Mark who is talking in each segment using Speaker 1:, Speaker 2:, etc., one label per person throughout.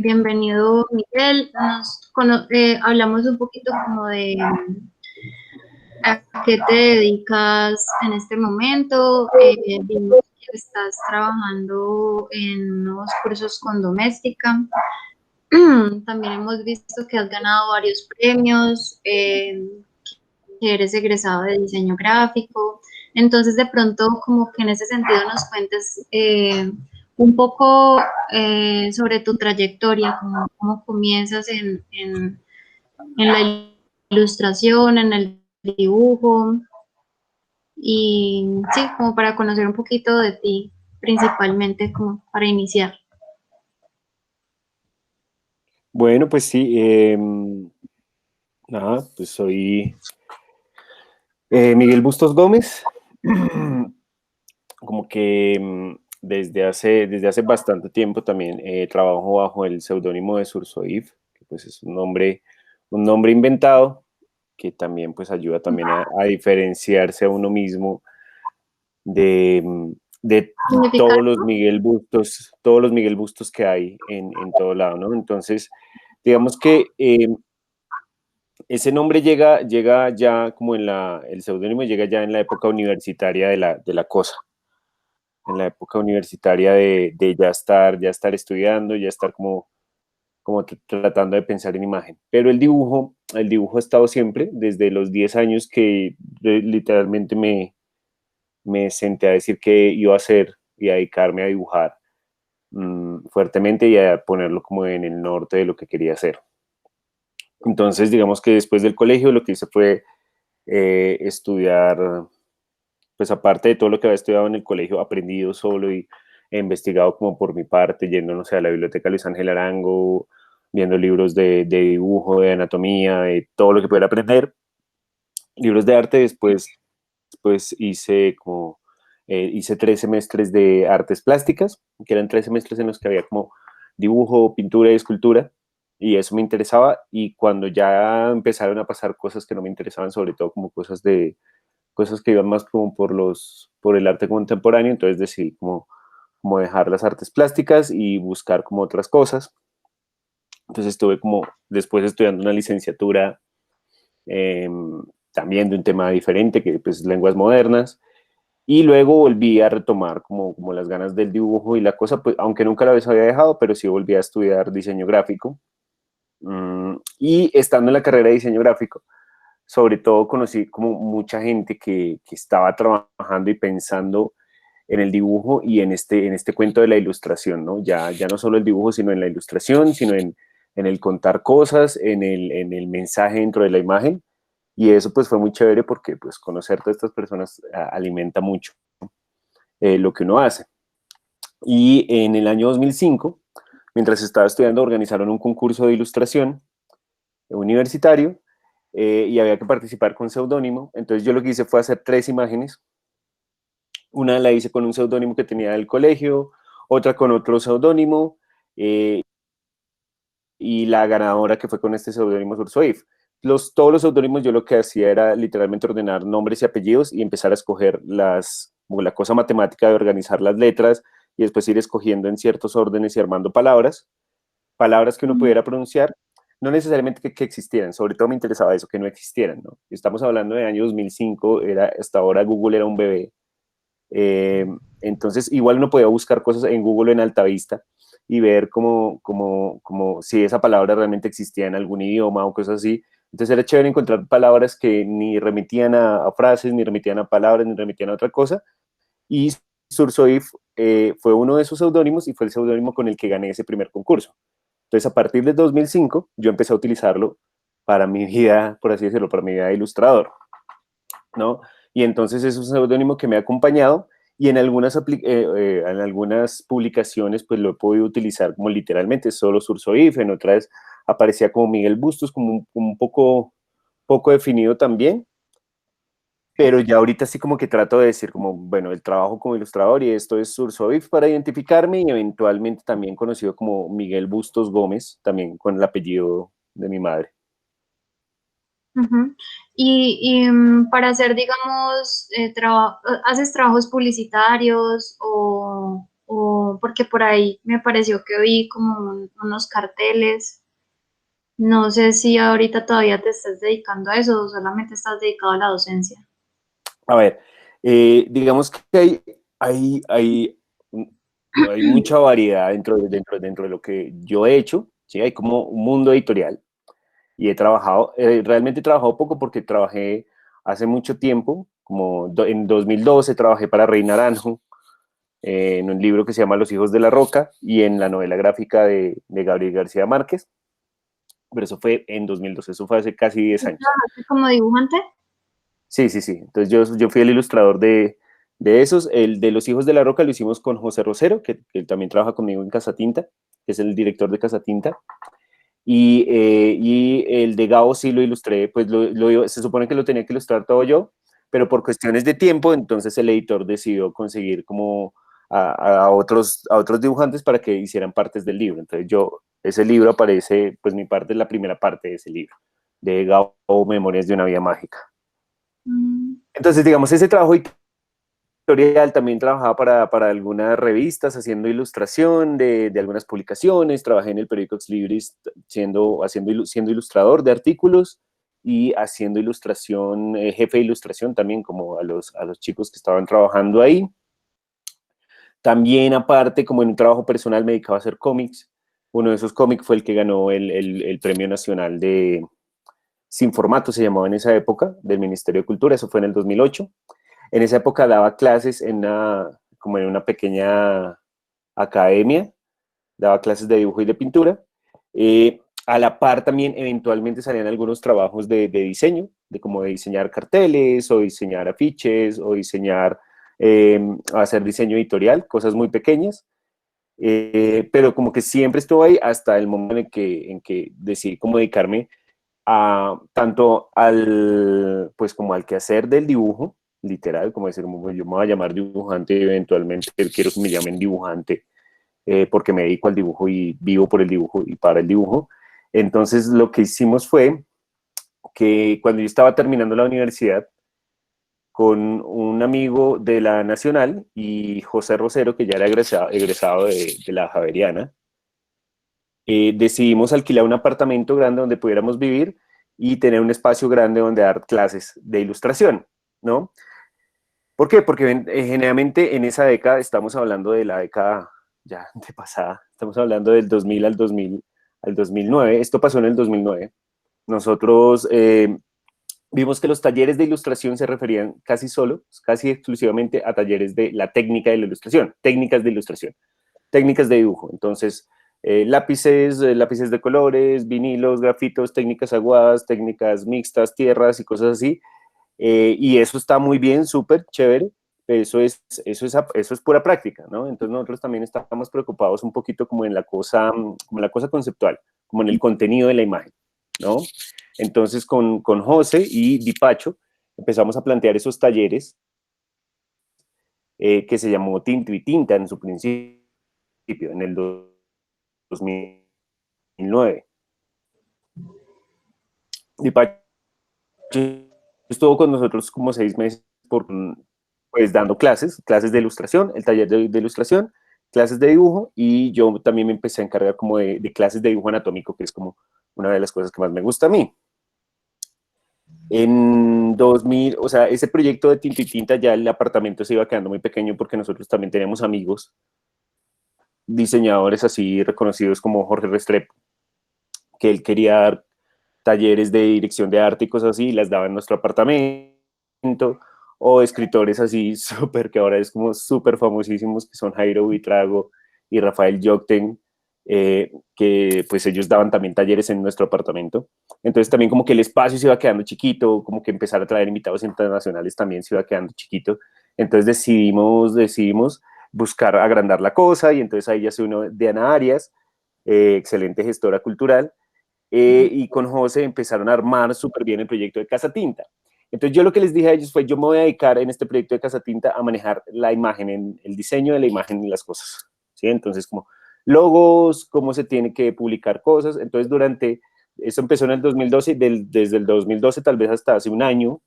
Speaker 1: Bienvenido, Miguel. Hablamos un poquito como de a qué te dedicas en este momento. Vimos que estás trabajando en unos cursos con Doméstica. También hemos visto que has ganado varios premios, que eres egresado de diseño gráfico. Entonces, de pronto, como que en ese sentido nos cuentes un poco sobre tu trayectoria, cómo comienzas en la ilustración, en el dibujo, y sí, como para conocer un poquito de ti, principalmente como para iniciar.
Speaker 2: Bueno, pues sí, nada, pues soy Miguel Bustos Gómez. Como que desde hace bastante tiempo también trabajo bajo el seudónimo de Sursoif, que pues es un nombre inventado que también pues ayuda también a diferenciarse a uno mismo de
Speaker 1: ¿Significado?
Speaker 2: todos los Miguel Bustos que hay en todo lado, ¿no? Entonces, digamos que ese nombre llega ya como el seudónimo llega ya en la época universitaria de la cosa, en la época universitaria de ya estar estudiando, ya estar como tratando de pensar en imagen. Pero el dibujo ha estado siempre, desde los 10 años que literalmente me senté a decir que iba a hacer y a dedicarme a dibujar fuertemente y a ponerlo como en el norte de lo que quería hacer. Entonces, digamos que después del colegio lo que hice fue estudiar, pues aparte de todo lo que había estudiado en el colegio, aprendido solo y he investigado como por mi parte, yendo, no sé, a la biblioteca Luis Ángel Arango, viendo libros de dibujo, de anatomía, de todo lo que pudiera aprender, libros de arte. Después hice 3 semestres de artes plásticas, que eran 3 semestres en los que había como dibujo, pintura y escultura, y eso me interesaba. Y cuando ya empezaron a pasar cosas que no me interesaban, sobre todo como cosas que iban más como por el arte contemporáneo, entonces decidí como dejar las artes plásticas y buscar como otras cosas. Entonces estuve como después estudiando una licenciatura, eh, también de un tema diferente, que pues lenguas modernas, y luego volví a retomar como las ganas del dibujo y la cosa, pues aunque nunca la había dejado, pero sí volví a estudiar diseño gráfico. Y estando en la carrera de diseño gráfico, sobre todo conocí como mucha gente que estaba trabajando y pensando en el dibujo y en este cuento de la ilustración, ¿no? Ya no solo el dibujo, sino en la ilustración, sino en el contar cosas, en el mensaje dentro de la imagen. Y eso pues fue muy chévere porque pues conocer a todas estas personas alimenta mucho lo que uno hace. Y en el año 2005, mientras estaba estudiando, organizaron un concurso de ilustración universitario, y había que participar con seudónimo. Entonces yo lo que hice fue hacer 3 imágenes. Una la hice con un seudónimo que tenía del colegio, otra con otro seudónimo, y la ganadora que fue con este seudónimo Sursoif. Todos los seudónimos yo lo que hacía era literalmente ordenar nombres y apellidos y empezar a escoger como la cosa matemática de organizar las letras y después ir escogiendo en ciertos órdenes y armando palabras que uno pudiera pronunciar, no necesariamente que existieran, sobre todo me interesaba eso, que no existieran, ¿no? Estamos hablando de año 2005, hasta ahora Google era un bebé. Eh, entonces, igual uno podía buscar cosas en Google en Altavista y ver como si esa palabra realmente existía en algún idioma o cosas así. Entonces era chévere encontrar palabras que ni remitían a frases, ni remitían a palabras, ni remitían a otra cosa. Y Sursoif fue uno de esos seudónimos y fue el seudónimo con el que gané ese primer concurso. Entonces, a partir del 2005, yo empecé a utilizarlo para mi vida, por así decirlo, para mi vida de ilustrador, ¿no? Y entonces es un seudónimo que me ha acompañado y en algunas publicaciones pues lo he podido utilizar como literalmente solo Sursoif, en otras aparecía como Miguel Bustos, como un poco definido también, pero ya ahorita sí como que trato de decir como, bueno, el trabajo como ilustrador y esto es Sursoif para identificarme y eventualmente también conocido como Miguel Bustos Gómez, también con el apellido de mi madre.
Speaker 1: Ujú. Para hacer, digamos, ¿haces trabajos publicitarios o porque por ahí me pareció que vi como unos carteles. No sé si ahorita todavía te estás dedicando a eso o solamente estás dedicado a la docencia.
Speaker 2: A ver, digamos que hay mucha variedad dentro de lo que yo he hecho, ¿sí? Hay como un mundo editorial y he trabajado, realmente he trabajado poco porque trabajé hace mucho tiempo, en 2012 trabajé para Rey Naranjo, en un libro que se llama Los hijos de la roca y en la novela gráfica de Gabriel García Márquez, pero eso fue en 2012, eso fue hace casi 10
Speaker 1: ¿Tú
Speaker 2: años.
Speaker 1: trabajaste como dibujante?
Speaker 2: Sí, sí, sí. Entonces yo fui el ilustrador de esos. El de Los Hijos de la Roca lo hicimos con José Rosero, que también trabaja conmigo en Casatinta, que es el director de Casatinta. Y el de Gabo sí lo ilustré, pues se supone que lo tenía que ilustrar todo yo, pero por cuestiones de tiempo, entonces el editor decidió conseguir como a otros dibujantes para que hicieran partes del libro. Entonces ese libro aparece, pues mi parte es la primera parte de ese libro, de Gabo Memorias de una Vida Mágica.
Speaker 1: Mm.
Speaker 2: Entonces, digamos, ese trabajo editorial también trabajaba para algunas revistas haciendo ilustración de algunas publicaciones, trabajé en el periódico Ex Libris siendo ilustrador de artículos y haciendo ilustración, jefe de ilustración también como a los chicos que estaban trabajando ahí. También aparte, como en un trabajo personal, me dedicaba a hacer cómics. Uno de esos cómics fue el que ganó el Premio Nacional de Sin Formato, se llamaba en esa época, del Ministerio de Cultura, eso fue en el 2008. En esa época daba clases como en una pequeña academia, daba clases de dibujo y de pintura. A la par también eventualmente salían algunos trabajos de diseño, de como de diseñar carteles o diseñar afiches o hacer diseño editorial, cosas muy pequeñas. Pero como que siempre estuve ahí hasta el momento en que decidí como dedicarme tanto pues como al quehacer del dibujo, literal, como decir, como yo me voy a llamar dibujante eventualmente, quiero que me llamen dibujante, porque me dedico al dibujo y vivo por el dibujo y para el dibujo. Entonces lo que hicimos fue que cuando yo estaba terminando la universidad, con un amigo de la Nacional y José Rosero, que ya era egresado de la Javeriana, decidimos alquilar un apartamento grande donde pudiéramos vivir y tener un espacio grande donde dar clases de ilustración, ¿no? ¿Por qué? Porque generalmente en esa década, estamos hablando de la década ya de pasada, estamos hablando del 2000 al 2009, esto pasó en el 2009, nosotros vimos que los talleres de ilustración se referían casi exclusivamente a talleres de la técnica de la ilustración, técnicas de dibujo. Entonces, lápices de colores, vinilos, grafitos, técnicas aguadas, técnicas mixtas, tierras y cosas así. Y eso está muy bien, súper chévere. Eso es pura práctica, ¿no? Entonces nosotros también estamos preocupados un poquito como en la cosa conceptual, como en el contenido de la imagen, ¿no? Entonces con José y Dipacho empezamos a plantear esos talleres que se llamó Tinto y Tinta en su principio, en el 2009. Dipacho estuvo con nosotros como 6 meses pues dando clases de ilustración, el taller de ilustración, clases de dibujo, y yo también me empecé a encargar como de clases de dibujo anatómico, que es como una de las cosas que más me gusta a mí. En 2000, o sea, ese proyecto de Tinto y Tinta, ya el apartamento se iba quedando muy pequeño porque nosotros también teníamos amigos, diseñadores así reconocidos como Jorge Restrepo, que él quería dar talleres de dirección de arte y cosas así, y las daba en nuestro apartamento, o escritores así súper, que ahora es como súper famosísimos, que son Jairo Buitrago y Rafael Yocten, que pues ellos daban también talleres en nuestro apartamento. Entonces también como que el espacio se iba quedando chiquito, como que empezar a traer invitados internacionales también se iba quedando chiquito. Entonces decidimos buscar agrandar la cosa, y entonces ahí ya se unió Diana Arias, excelente gestora cultural, y con José empezaron a armar súper bien el proyecto de Casa Tinta. Entonces yo lo que les dije a ellos fue, yo me voy a dedicar en este proyecto de Casa Tinta a manejar la imagen, el diseño de la imagen y las cosas, ¿sí? Entonces como logos, cómo se tiene que publicar cosas. Entonces eso empezó en el 2012, y desde el 2012 tal vez hasta hace un año,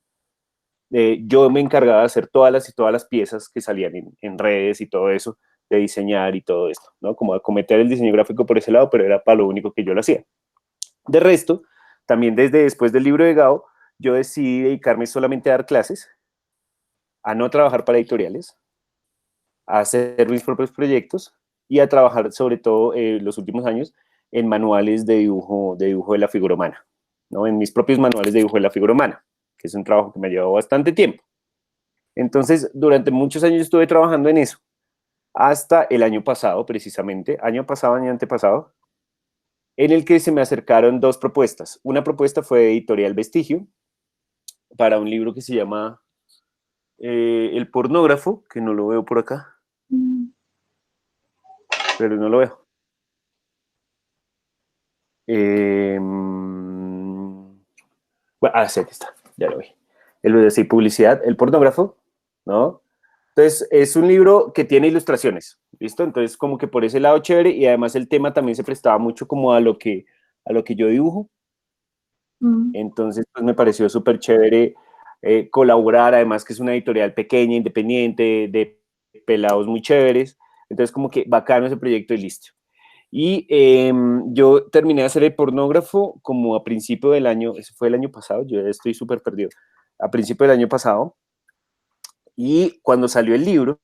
Speaker 2: yo me encargaba de hacer todas las piezas que salían en redes y todo eso, de diseñar y todo esto, ¿no? Como acometer el diseño gráfico por ese lado, pero era para lo único que yo lo hacía. De resto, también desde después del libro de Gao, yo decidí dedicarme solamente a dar clases, a no trabajar para editoriales, a hacer mis propios proyectos y a trabajar sobre todo los últimos años en manuales de dibujo de la figura humana, ¿no? En mis propios manuales de dibujo de la figura humana, que es un trabajo que me ha llevado bastante tiempo. Entonces, durante muchos años estuve trabajando en eso, hasta el año pasado, precisamente, año antepasado, en el que se me acercaron dos propuestas. Una propuesta fue de Editorial Vestigio, para un libro que se llama El pornógrafo, que no lo veo por acá, pero no lo veo. Bueno, sí, aquí está, ya lo vi. El de sí, publicidad, el pornógrafo, ¿no? Entonces, es un libro que tiene ilustraciones, ¿listo? Entonces, como que por ese lado chévere, y además el tema también se prestaba mucho como a lo que yo dibujo. Entonces, pues me pareció súper chévere colaborar, además que es una editorial pequeña, independiente, de pelados muy chéveres. Entonces, como que bacano ese proyecto y listo. Y yo terminé de hacer el pornógrafo como a principio del año, eso fue el año pasado, yo ya estoy súper perdido, a principio del año pasado. Y cuando salió el libro,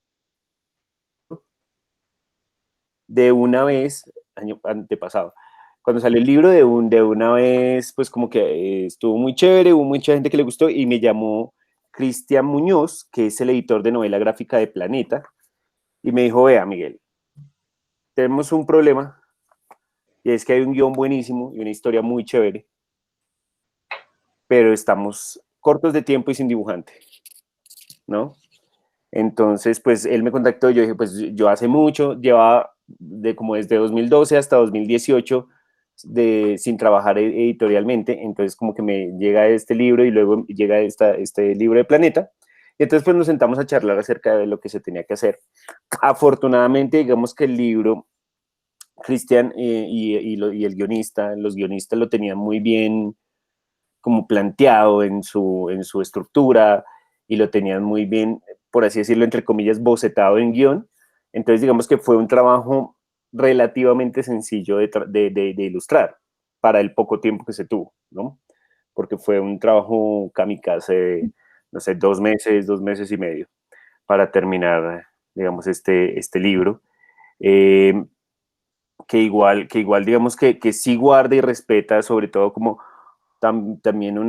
Speaker 2: de una vez, año antepasado, cuando salió el libro de una vez, pues como que estuvo muy chévere, hubo mucha gente que le gustó y me llamó Cristian Muñoz, que es el editor de novela gráfica de Planeta, y me dijo, vea, Miguel, tenemos un problema, y es que hay un guión buenísimo y una historia muy chévere, pero estamos cortos de tiempo y sin dibujante, ¿no? Entonces, pues él me contactó y yo dije, pues yo hace mucho, llevaba como desde 2012 hasta 2018 sin trabajar editorialmente, entonces como que me llega este libro y luego llega este libro de Planeta, y entonces pues nos sentamos a charlar acerca de lo que se tenía que hacer. Afortunadamente, digamos que el libro, Cristian y el guionista, los guionistas lo tenían muy bien como planteado en su estructura y lo tenían muy bien, por así decirlo, entre comillas, bocetado en guión. Entonces, digamos que fue un trabajo relativamente sencillo de ilustrar para el poco tiempo que se tuvo, ¿no? Porque fue un trabajo kamikaze de, no sé, 2 meses y medio para terminar, digamos, este libro. Eh, que igual digamos que sí guarda y respeta sobre todo como también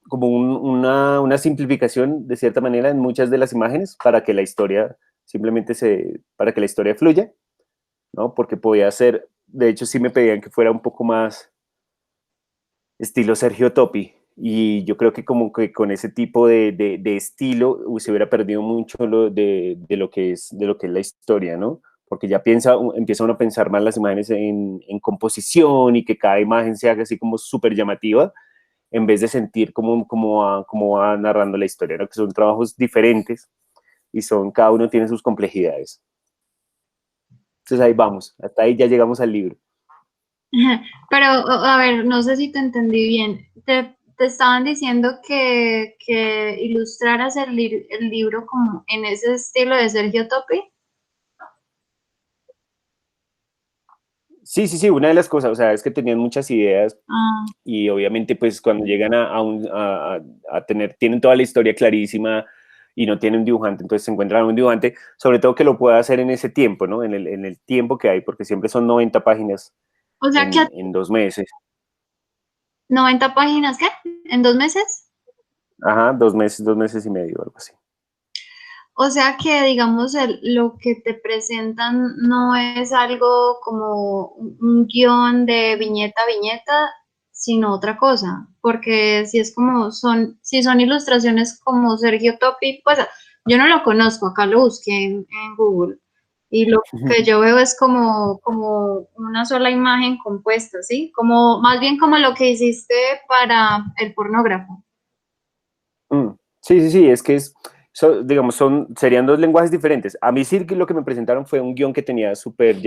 Speaker 2: como una simplificación de cierta manera en muchas de las imágenes para que la historia para que la historia fluya, ¿no? Porque podía ser, de hecho sí me pedían que fuera un poco más estilo Sergio Topi, y yo creo que como que con ese tipo de estilo se hubiera perdido mucho de lo que es la historia, ¿no? Porque ya empieza uno a pensar más las imágenes en composición y que cada imagen se haga así como súper llamativa, en vez de sentir cómo va narrando la historia, ¿no? Que son trabajos diferentes y cada uno tiene sus complejidades. Entonces ahí vamos, hasta ahí ya llegamos al libro.
Speaker 1: Pero, a ver, no sé si te entendí bien. Te estaban diciendo que ilustraras el libro como en ese estilo de Sergio Topi.
Speaker 2: Sí, sí, sí, una de las cosas, o sea, es que tenían muchas ideas
Speaker 1: Ah,
Speaker 2: y obviamente pues cuando llegan tienen toda la historia clarísima y no tienen un dibujante, entonces se encuentran un dibujante, sobre todo que lo pueda hacer en ese tiempo, ¿no? En el tiempo que hay, porque siempre son 90 páginas
Speaker 1: o sea que
Speaker 2: en 2 meses.
Speaker 1: 90 páginas, ¿qué? ¿En 2 meses?
Speaker 2: Ajá, 2 meses y medio, algo así.
Speaker 1: O sea que, digamos, lo que te presentan no es algo como un guión de viñeta a viñeta, sino otra cosa. Porque si es como si son ilustraciones como Sergio Topi, pues yo no lo conozco, acá lo busqué en Google. Y lo que yo veo es como una sola imagen compuesta, ¿sí? Como, más bien como lo que hiciste para el pornógrafo.
Speaker 2: Mm, sí, sí, sí, es que digamos, serían dos lenguajes diferentes. A mí sí que lo que me presentaron fue un guión que tenía súper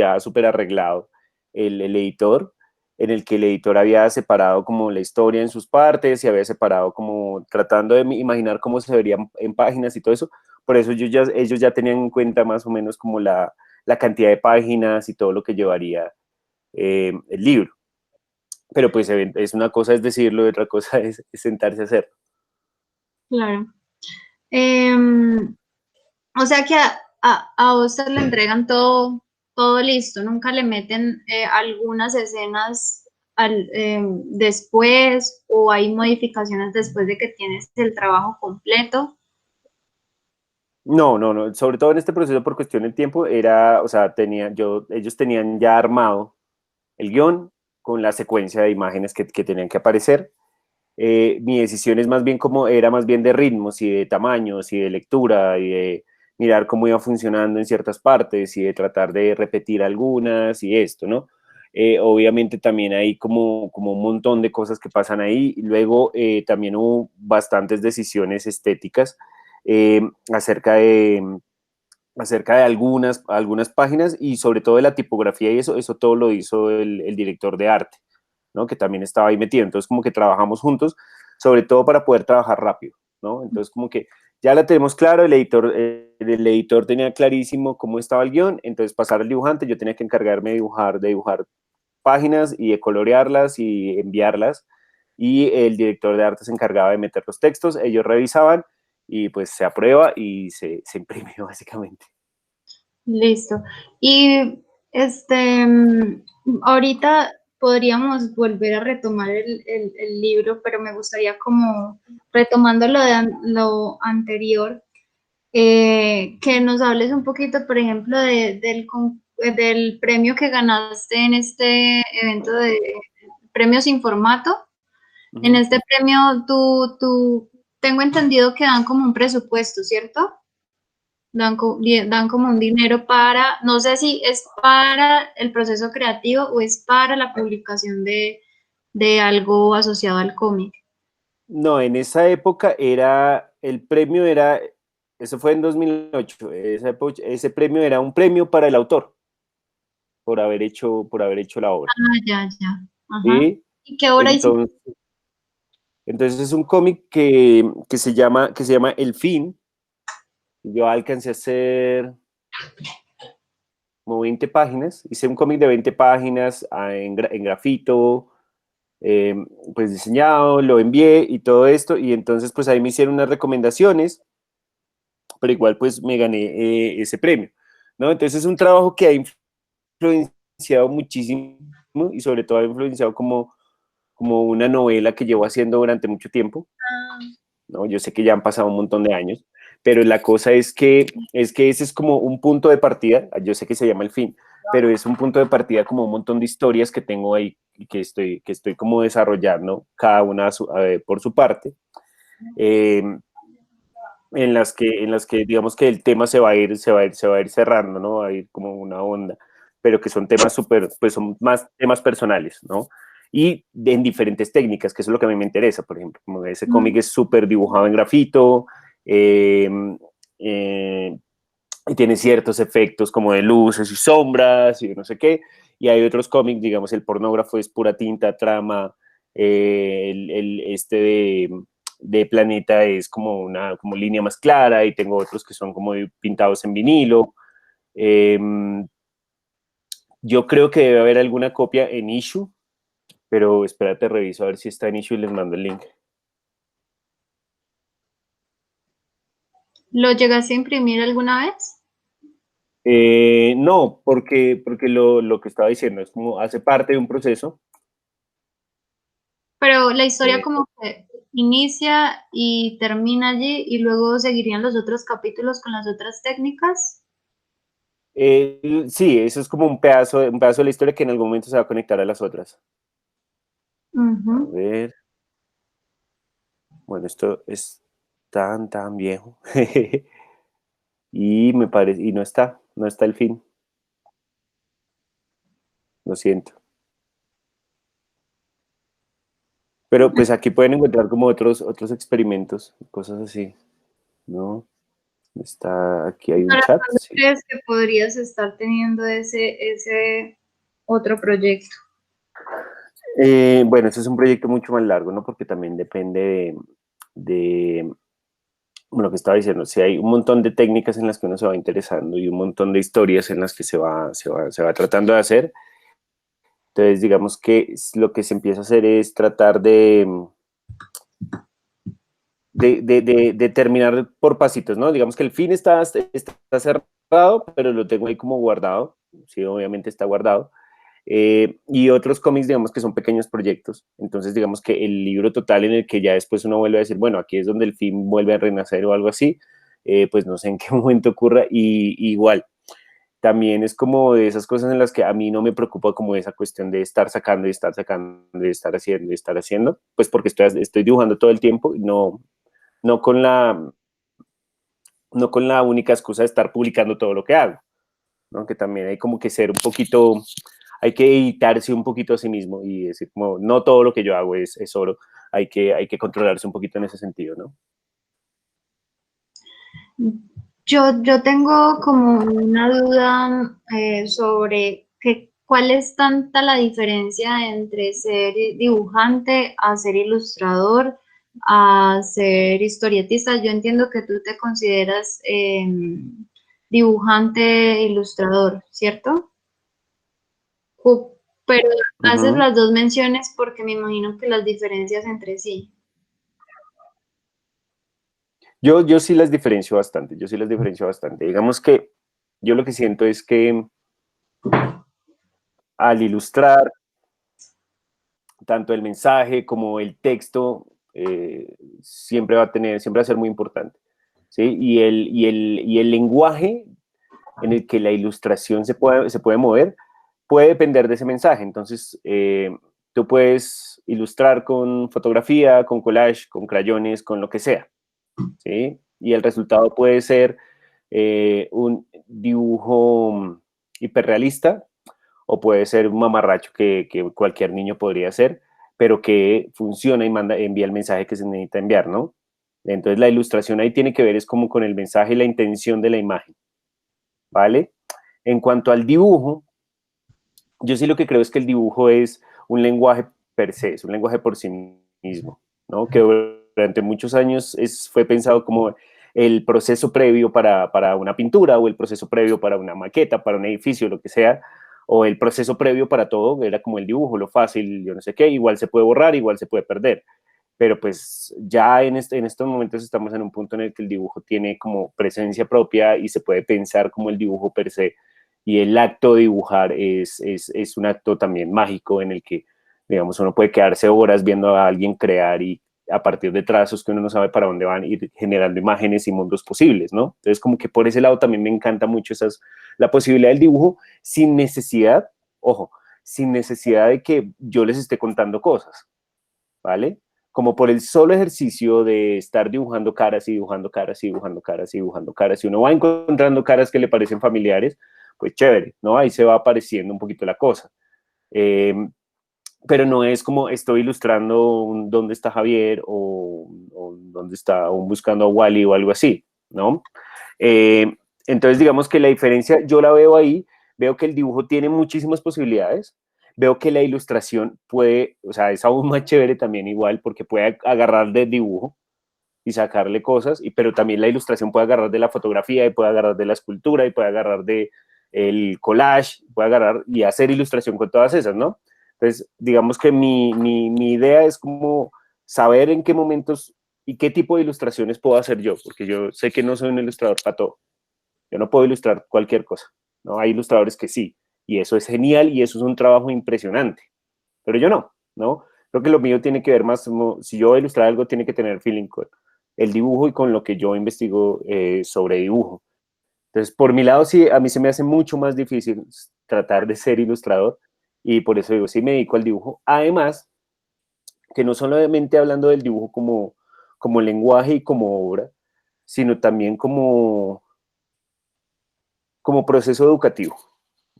Speaker 2: arreglado el editor, en el que el editor había separado como la historia en sus partes y había separado como tratando de imaginar cómo se vería en páginas y todo eso, Por eso ellos ya tenían en cuenta más o menos como la cantidad de páginas y todo lo que llevaría el libro. Pero pues es una cosa es decirlo y otra cosa es sentarse a hacerlo.
Speaker 1: Claro. O sea que a usted le entregan todo, todo listo, nunca le meten algunas escenas después o hay modificaciones después de que tienes el trabajo completo.
Speaker 2: No, no, no, sobre todo en este proceso por cuestión de tiempo era, o sea, ellos tenían ya armado el guión con la secuencia de imágenes que tenían que aparecer. Mi decisión es más bien como, era más bien de ritmos y de tamaños y de lectura y de mirar cómo iba funcionando en ciertas partes y de tratar de repetir algunas y esto, ¿no? Obviamente también hay como un montón de cosas que pasan ahí. Y luego también hubo bastantes decisiones estéticas eh, acerca de acerca de algunas páginas y sobre todo de la tipografía y eso todo lo hizo el director de arte, ¿no? Que también estaba ahí metido. Entonces, como que trabajamos juntos, sobre todo para poder trabajar rápido, ¿no? Entonces, como que ya la tenemos claro, el editor tenía clarísimo cómo estaba el guión, entonces pasar al dibujante, yo tenía que encargarme de dibujar páginas y de colorearlas y enviarlas, y el director de arte se encargaba de meter los textos, ellos revisaban y pues se aprueba y se imprime básicamente.
Speaker 1: Listo. Y ahorita podríamos volver a retomar el libro, pero me gustaría como retomando lo anterior, que nos hables un poquito, por ejemplo, del premio que ganaste en este evento de premios sin formato.
Speaker 2: Uh
Speaker 1: En
Speaker 2: -huh.
Speaker 1: este premio, tengo entendido que dan como un presupuesto, ¿cierto? Dan como un dinero para, no sé si es para el proceso creativo o es para la publicación de algo asociado al cómic.
Speaker 2: No, en esa época el premio era, eso fue en 2008, ese premio era un premio para el autor por haber hecho la obra.
Speaker 1: Ah, ya, ya. Ajá.
Speaker 2: ¿Sí?
Speaker 1: ¿Y qué hora hiciste?
Speaker 2: Entonces, entonces es un cómic que se llama El Fin. Yo alcancé a hacer como 20 páginas, hice un cómic de 20 páginas en grafito, eh, pues diseñado, lo envié y todo esto, y entonces pues ahí me hicieron unas recomendaciones, pero igual pues me gané ese premio, ¿no? Entonces es un trabajo que ha influenciado muchísimo y sobre todo ha influenciado como una novela que llevo haciendo durante mucho tiempo, ¿no? Yo sé que ya han pasado un montón de años, pero la cosa es que ese es como un punto de partida, yo sé que se llama El Fin, pero es un punto de partida como un montón de historias que tengo ahí y que estoy como desarrollando, cada una por su parte, eh, en las que digamos que el tema se va a ir cerrando, ¿no? Va a ir como una onda, pero que son temas súper, pues son más temas personales, ¿no? Y en diferentes técnicas, que eso es lo que a mí me interesa, por ejemplo, como ese cómic es súper dibujado en grafito, eh, eh, y tiene ciertos efectos como de luces y sombras y no sé qué, y hay otros cómics, digamos, el pornógrafo es pura tinta, trama, este de Planeta es como una como línea más clara, y tengo otros que son como pintados en vinilo. Eh, yo creo que debe haber alguna copia en Issue, pero espérate, reviso a ver si está en Issue y les mando el link.
Speaker 1: ¿Lo llegaste a imprimir alguna vez?
Speaker 2: No, porque lo que estaba diciendo es como hace parte de un proceso.
Speaker 1: Pero la historia
Speaker 2: eh,
Speaker 1: como que inicia y termina allí y luego seguirían los otros capítulos con las otras técnicas.
Speaker 2: sí, eso es como un pedazo de la historia que en algún momento se va a conectar a las otras. A
Speaker 1: Ujú.
Speaker 2: ver, bueno, esto es tan viejo. Y me parece, y no está el fin, lo siento. Pero pues aquí pueden encontrar como otros experimentos, cosas así, ¿no? Aquí hay un
Speaker 1: ¿Para
Speaker 2: chat,
Speaker 1: cuándo
Speaker 2: sí.
Speaker 1: crees que podrías estar teniendo ese otro proyecto?
Speaker 2: Bueno, este es un proyecto mucho más largo, ¿no? Porque también depende de lo que estaba diciendo, si hay un montón de técnicas en las que uno se va interesando y un montón de historias en las que se va tratando de hacer. Entonces, digamos que lo que se empieza a hacer es tratar de terminar por pasitos, ¿no? Digamos que el fin está cerrado, pero lo tengo ahí como guardado. Sí, obviamente está guardado. Y otros cómics, digamos que son pequeños proyectos. Entonces, digamos que el libro total en el que ya después uno vuelve a decir, bueno, aquí es donde el fin vuelve a renacer o algo así, pues no sé en qué momento ocurra. Y igual, también es como de esas cosas en las que a mí no me preocupa como esa cuestión de estar sacando y estar sacando, de estar haciendo y estar haciendo, pues porque estoy dibujando todo el tiempo y no con no con la única excusa de estar publicando todo lo que hago, ¿no? Que también hay como que ser un poquito, hay que editarse un poquito a sí mismo y decir como, no todo lo que yo hago es oro, hay que controlarse un poquito en ese sentido, ¿no?
Speaker 1: Yo tengo como una duda sobre cuál es tanta la diferencia entre ser dibujante a ser ilustrador, a ser historietista. Yo entiendo que tú te consideras dibujante, ilustrador, ¿cierto? Pero
Speaker 2: Uh
Speaker 1: haces
Speaker 2: -huh.
Speaker 1: las dos menciones porque me imagino que las diferencias entre sí.
Speaker 2: Yo sí las diferencio bastante, yo sí las diferencio bastante. Digamos que yo lo que siento es que al ilustrar tanto el mensaje como el texto siempre va a ser muy importante, ¿sí? Y el lenguaje en el que la ilustración se puede mover puede depender de ese mensaje. Entonces, tú puedes ilustrar con fotografía, con collage, con crayones, con lo que sea, ¿sí? Y el resultado puede ser un dibujo hiperrealista o puede ser un mamarracho que cualquier niño podría hacer, pero que funciona y envía el mensaje que se necesita enviar, ¿no? Entonces la ilustración ahí tiene que ver es como con el mensaje y la intención de la imagen, ¿vale? En cuanto al dibujo, yo sí lo que creo es que el dibujo es un lenguaje per se, es un lenguaje por sí mismo, ¿no? Que durante muchos años fue pensado como el proceso previo para una pintura o el proceso previo para una maqueta, para un edificio, lo que sea, o el proceso previo para todo, era como el dibujo, lo fácil, yo no sé qué, igual se puede borrar, igual se puede perder. Pero pues ya en estos momentos estamos en un punto en el que el dibujo tiene como presencia propia y se puede pensar como el dibujo per se y el acto de dibujar es un acto también mágico en el que, digamos, uno puede quedarse horas viendo a alguien crear y a partir de trazos que uno no sabe para dónde van, ir generando imágenes y mundos posibles, ¿no? Entonces, como que por ese lado también me encanta mucho la posibilidad del dibujo sin necesidad, ojo, sin necesidad de que yo les esté contando cosas, ¿vale? Como por el solo ejercicio de estar dibujando caras y dibujando caras y dibujando caras y dibujando caras, y uno va encontrando caras que le parecen familiares, pues chévere, ¿no? Ahí se va apareciendo un poquito la cosa. Eh, pero no es como estoy ilustrando dónde está Javier o dónde está, o buscando a Wally o algo así, ¿no? Eh, entonces, digamos que la diferencia yo la veo ahí, veo que el dibujo tiene muchísimas posibilidades, veo que la ilustración puede, o sea, es aún más chévere también igual, porque puede agarrar del dibujo y sacarle cosas, pero también la ilustración puede agarrar de la fotografía y puede agarrar de la escultura y puede agarrar de el collage, puede agarrar y hacer ilustración con todas esas, ¿no? Entonces, digamos que mi idea es como saber en qué momentos y qué tipo de ilustraciones puedo hacer yo, porque yo sé que no soy un ilustrador para todo. Yo no puedo ilustrar cualquier cosa, ¿no? Hay ilustradores que sí, y eso es genial y eso es un trabajo impresionante, pero yo no, ¿no? Creo que lo mío tiene que ver más, como, si yo voy a ilustrar algo, tiene que tener feeling con el dibujo y con lo que yo investigo sobre dibujo. Entonces, por mi lado, sí, a mí se me hace mucho más difícil tratar de ser ilustrador y por eso digo, sí me dedico al dibujo. Además, que no solamente hablando del dibujo como lenguaje y como obra, sino también como proceso educativo,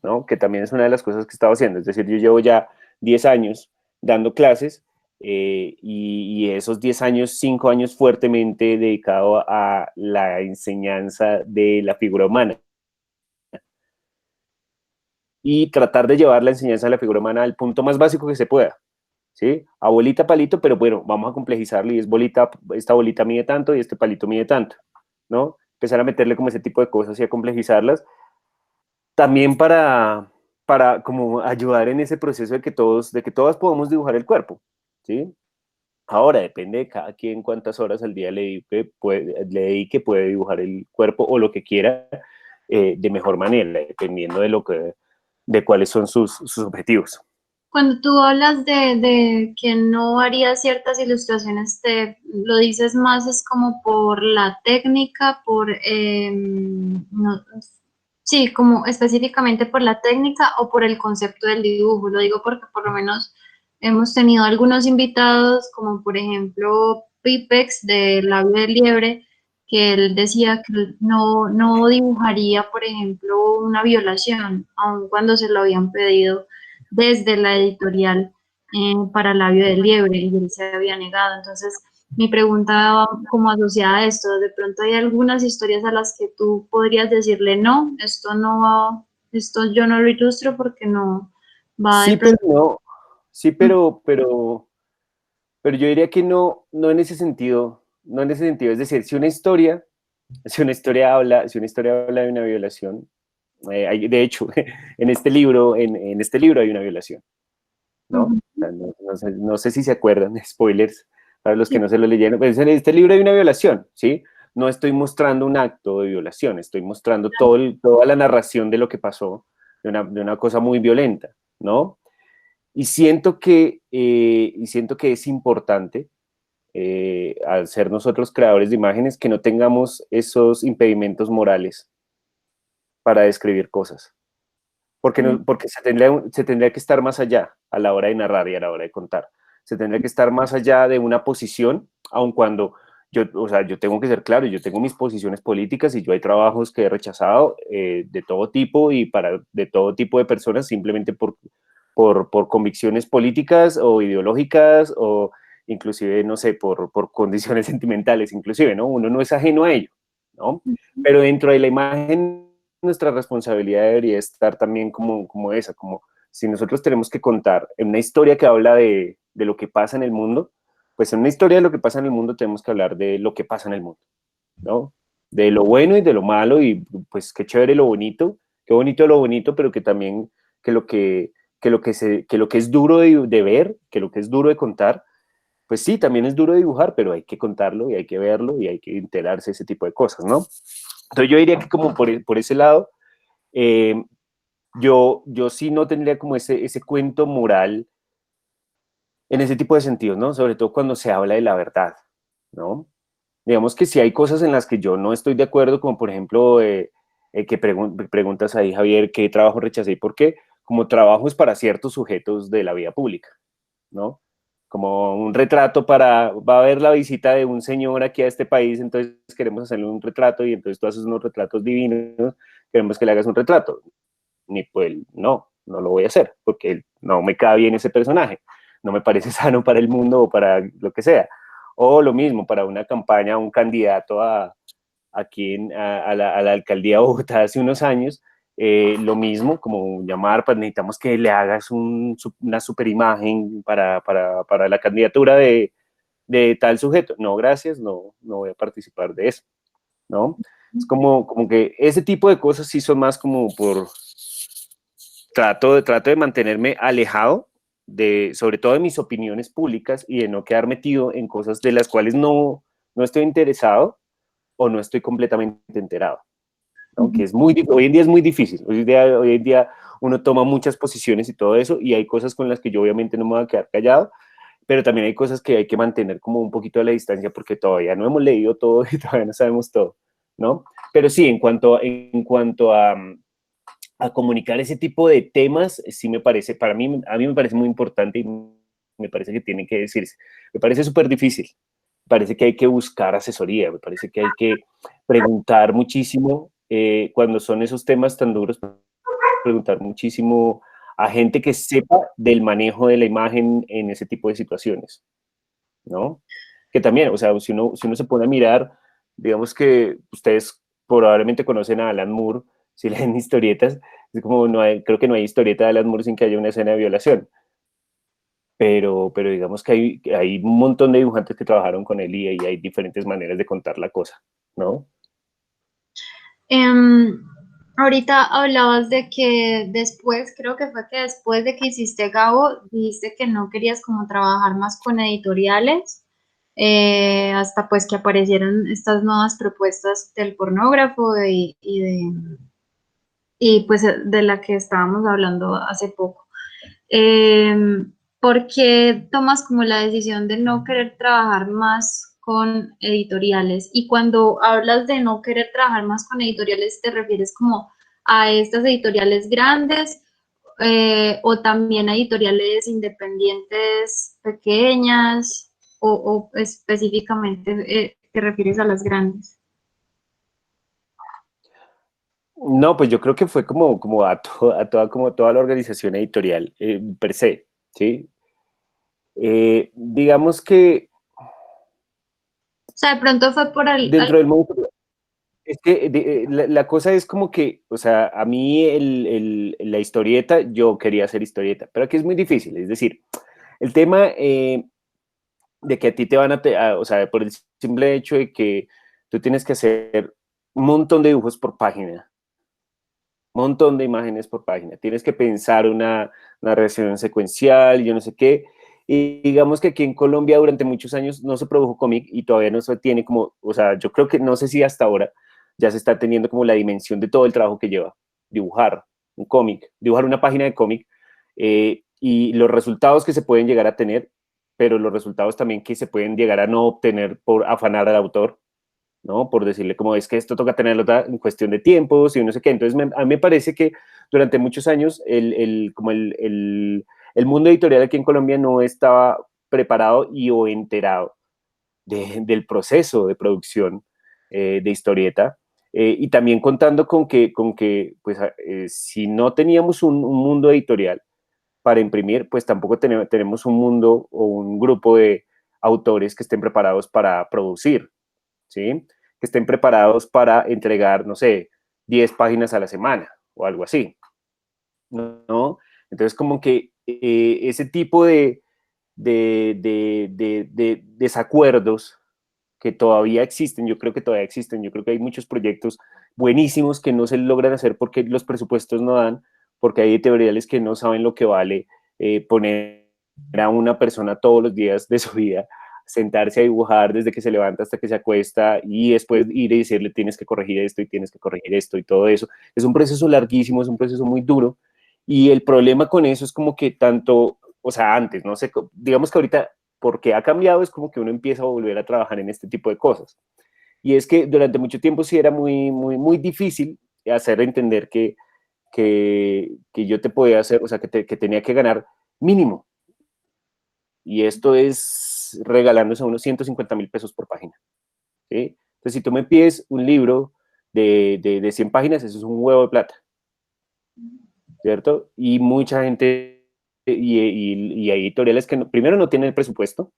Speaker 2: ¿no? Que también es una de las cosas que estaba haciendo. Es decir, yo llevo ya 10 años dando clases y esos 10 años, 5 años fuertemente dedicado a la enseñanza de la figura humana y tratar de llevar la enseñanza de la figura humana al punto más básico que se pueda, ¿sí? A bolita, palito, pero bueno, vamos a complejizarlo y es bolita, esta bolita mide tanto y este palito mide tanto, ¿no? Empezar a meterle como ese tipo de cosas y a complejizarlas, también para como ayudar en ese proceso de que todas podamos dibujar el cuerpo, ¿sí? Ahora, depende de cada quien cuántas horas al día puede dibujar el cuerpo o lo que quiera de mejor manera, dependiendo de cuáles son sus objetivos.
Speaker 1: Cuando tú hablas de que no harías ciertas ilustraciones, te lo dices más es como por la técnica, sí, como específicamente por la técnica o por el concepto del dibujo. Lo digo porque por lo menos hemos tenido algunos invitados, como por ejemplo Pipex de Labio de Liebre, que él decía que no dibujaría, por ejemplo, una violación, aun cuando se lo habían pedido desde la editorial para Labio de Liebre y él se había negado. Entonces, mi pregunta va como asociada a esto, de pronto hay algunas historias a las que tú podrías decirle, no, esto no va, esto yo no lo ilustro porque no va de
Speaker 2: Sí, pero
Speaker 1: pronto.
Speaker 2: no, sí, pero yo diría que no, no en ese sentido, no en ese sentido. Es decir, si una historia habla de una violación, de hecho, en este libro hay una violación, ¿no? O
Speaker 1: Ujú,
Speaker 2: sea, no sé si se acuerdan, spoilers, para los que
Speaker 1: sí,
Speaker 2: no se lo leyeron, pero en este libro hay una violación, ¿sí? No estoy mostrando un acto de violación, estoy mostrando toda la narración de lo que pasó, de una cosa muy violenta, ¿no? Y siento que es importante, al ser nosotros creadores de imágenes, que no tengamos esos impedimentos morales para describir cosas. Porque,
Speaker 1: sí.
Speaker 2: no, porque se tendría que estar más allá a la hora de narrar y a la hora de contar. Se tendría que estar más allá de una posición, aun cuando yo, o sea, yo tengo que ser claro, yo tengo mis posiciones políticas y yo hay trabajos que he rechazado de todo tipo y de todo tipo de personas simplemente por convicciones políticas o ideológicas o inclusive, no sé, por condiciones sentimentales, inclusive, ¿no? Uno no es ajeno a ello, ¿no? Pero dentro de la imagen, nuestra responsabilidad debería estar también como esa, como si nosotros tenemos que contar en una historia que habla de lo que pasa en el mundo, pues en una historia de lo que pasa en el mundo tenemos que hablar de lo que pasa en el mundo, ¿no? De lo bueno y de lo malo y pues qué chévere lo bonito, qué bonito lo bonito, pero que también que lo que, que lo que es duro de ver, que lo que es duro de contar, pues sí, también es duro de dibujar, pero hay que contarlo y hay que verlo y hay que enterarse de ese tipo de cosas, ¿no? Entonces yo diría que como por ese lado, eh, yo sí no tendría como ese cuento moral en ese tipo de sentidos, ¿no? Sobre todo cuando se habla de la verdad, ¿no? Digamos que si hay cosas en las que yo no estoy de acuerdo, como por ejemplo, que preguntas ahí, Javier, ¿qué trabajo rechacé y por qué? Como trabajos para ciertos sujetos de la vida pública, ¿no? Como un retrato va a haber la visita de un señor aquí a este país, entonces queremos hacerle un retrato y entonces tú haces unos retratos divinos, queremos que le hagas un retrato. Ni pues no lo voy a hacer, porque no me cae bien ese personaje, no me parece sano para el mundo o para lo que sea. O lo mismo, para una campaña, un candidato aquí a la alcaldía de Bogotá hace unos años, lo mismo, como llamar, pues necesitamos que le hagas una super imagen para la candidatura de tal sujeto. No, gracias, no voy a participar de eso, ¿no? Es como que ese tipo de cosas sí son más como trato de mantenerme alejado sobre todo de mis opiniones públicas y de no quedar metido en cosas de las cuales no estoy interesado o no estoy completamente enterado, ¿no? Que hoy en día es muy difícil. Hoy en día uno toma muchas posiciones y todo eso, y hay cosas con las que yo obviamente no me voy a quedar callado, pero también hay cosas que hay que mantener como un poquito de la distancia porque todavía no hemos leído todo y todavía no sabemos todo, ¿no? Pero sí, en cuanto a comunicar ese tipo de temas, sí me parece, a mí me parece muy importante y me parece que tiene que decirse. Me parece súper difícil. Me parece que hay que buscar asesoría, me parece que hay que preguntar muchísimo cuando son esos temas tan duros, preguntar muchísimo a gente que sepa del manejo de la imagen en ese tipo de situaciones, ¿no? Que también, o sea, si uno se pone a mirar, digamos que ustedes probablemente conocen a Alan Moore, si leen historietas, es como creo que no hay historieta de Alan Moore sin que haya una escena de violación. pero digamos que hay un montón de dibujantes que trabajaron con él y hay diferentes maneras de contar la cosa, ¿no?
Speaker 1: Em, Ahorita hablabas de que después, creo que fue que después de que hiciste Gabo, dijiste que no querías como trabajar más con editoriales, hasta pues que aparecieron estas nuevas propuestas del pornógrafo y pues de la que estábamos hablando hace poco. ¿Por qué tomas como la decisión de no querer trabajar más con editoriales? Y cuando hablas de no querer trabajar más con editoriales, ¿te refieres como a estas editoriales grandes o también a editoriales independientes pequeñas o específicamente te refieres a las grandes?
Speaker 2: No, pues yo creo que fue como a toda, como toda la organización editorial per se, ¿sí? Digamos que
Speaker 1: O sea, de pronto fue por
Speaker 2: dentro del mundo, es que la cosa es como que, o sea, a mí la historieta, yo quería hacer historieta, pero aquí es muy difícil, es decir, el tema de que a ti te van o sea, por el simple hecho de que tú tienes que hacer un montón de dibujos por página, un montón de imágenes por página. Tienes que pensar una narración secuencial, yo no sé qué. Y digamos que aquí en Colombia durante muchos años no se produjo cómic y todavía no se tiene como, o sea, yo creo que no sé si hasta ahora ya se está teniendo como la dimensión de todo el trabajo que lleva dibujar un cómic, dibujar una página de cómic y los resultados que se pueden llegar a tener, pero los resultados también que se pueden llegar a no obtener por afanar al autor, ¿no? Por decirle como es que esto toca tenerlo en cuestión de tiempos y no sé qué. Entonces, a mí me parece que durante muchos años como el mundo editorial aquí en Colombia no estaba preparado y o enterado del proceso de producción de historieta. Y también contando con que pues, si no teníamos un mundo editorial para imprimir, pues tampoco tenemos un mundo o un grupo de autores que estén preparados para producir. ¿Sí? Que estén preparados para entregar, no sé, 10 páginas a la semana o algo así, ¿no? Entonces, como que ese tipo de desacuerdos que todavía existen, yo creo que todavía existen, yo creo que hay muchos proyectos buenísimos que no se logran hacer porque los presupuestos no dan, porque hay editoriales que no saben lo que vale poner a una persona todos los días de su vida, sentarse a dibujar desde que se levanta hasta que se acuesta y después ir y decirle tienes que corregir esto y tienes que corregir esto y todo eso. Es un proceso larguísimo, es un proceso muy duro y el problema con eso es como que tanto, o sea, antes, no sé, digamos que ahorita porque ha cambiado es como que uno empieza a volver a trabajar en este tipo de cosas. Y es que durante mucho tiempo sí era muy difícil hacer entender que yo te podía hacer, o sea, que tenía que ganar mínimo. Y esto es regalándose unos 150.000 pesos por página. ¿Sí? Entonces, si tú me pides un libro de 100 páginas, eso es un huevo de plata, ¿cierto? Y mucha gente, y hay editoriales que primero no tienen el presupuesto,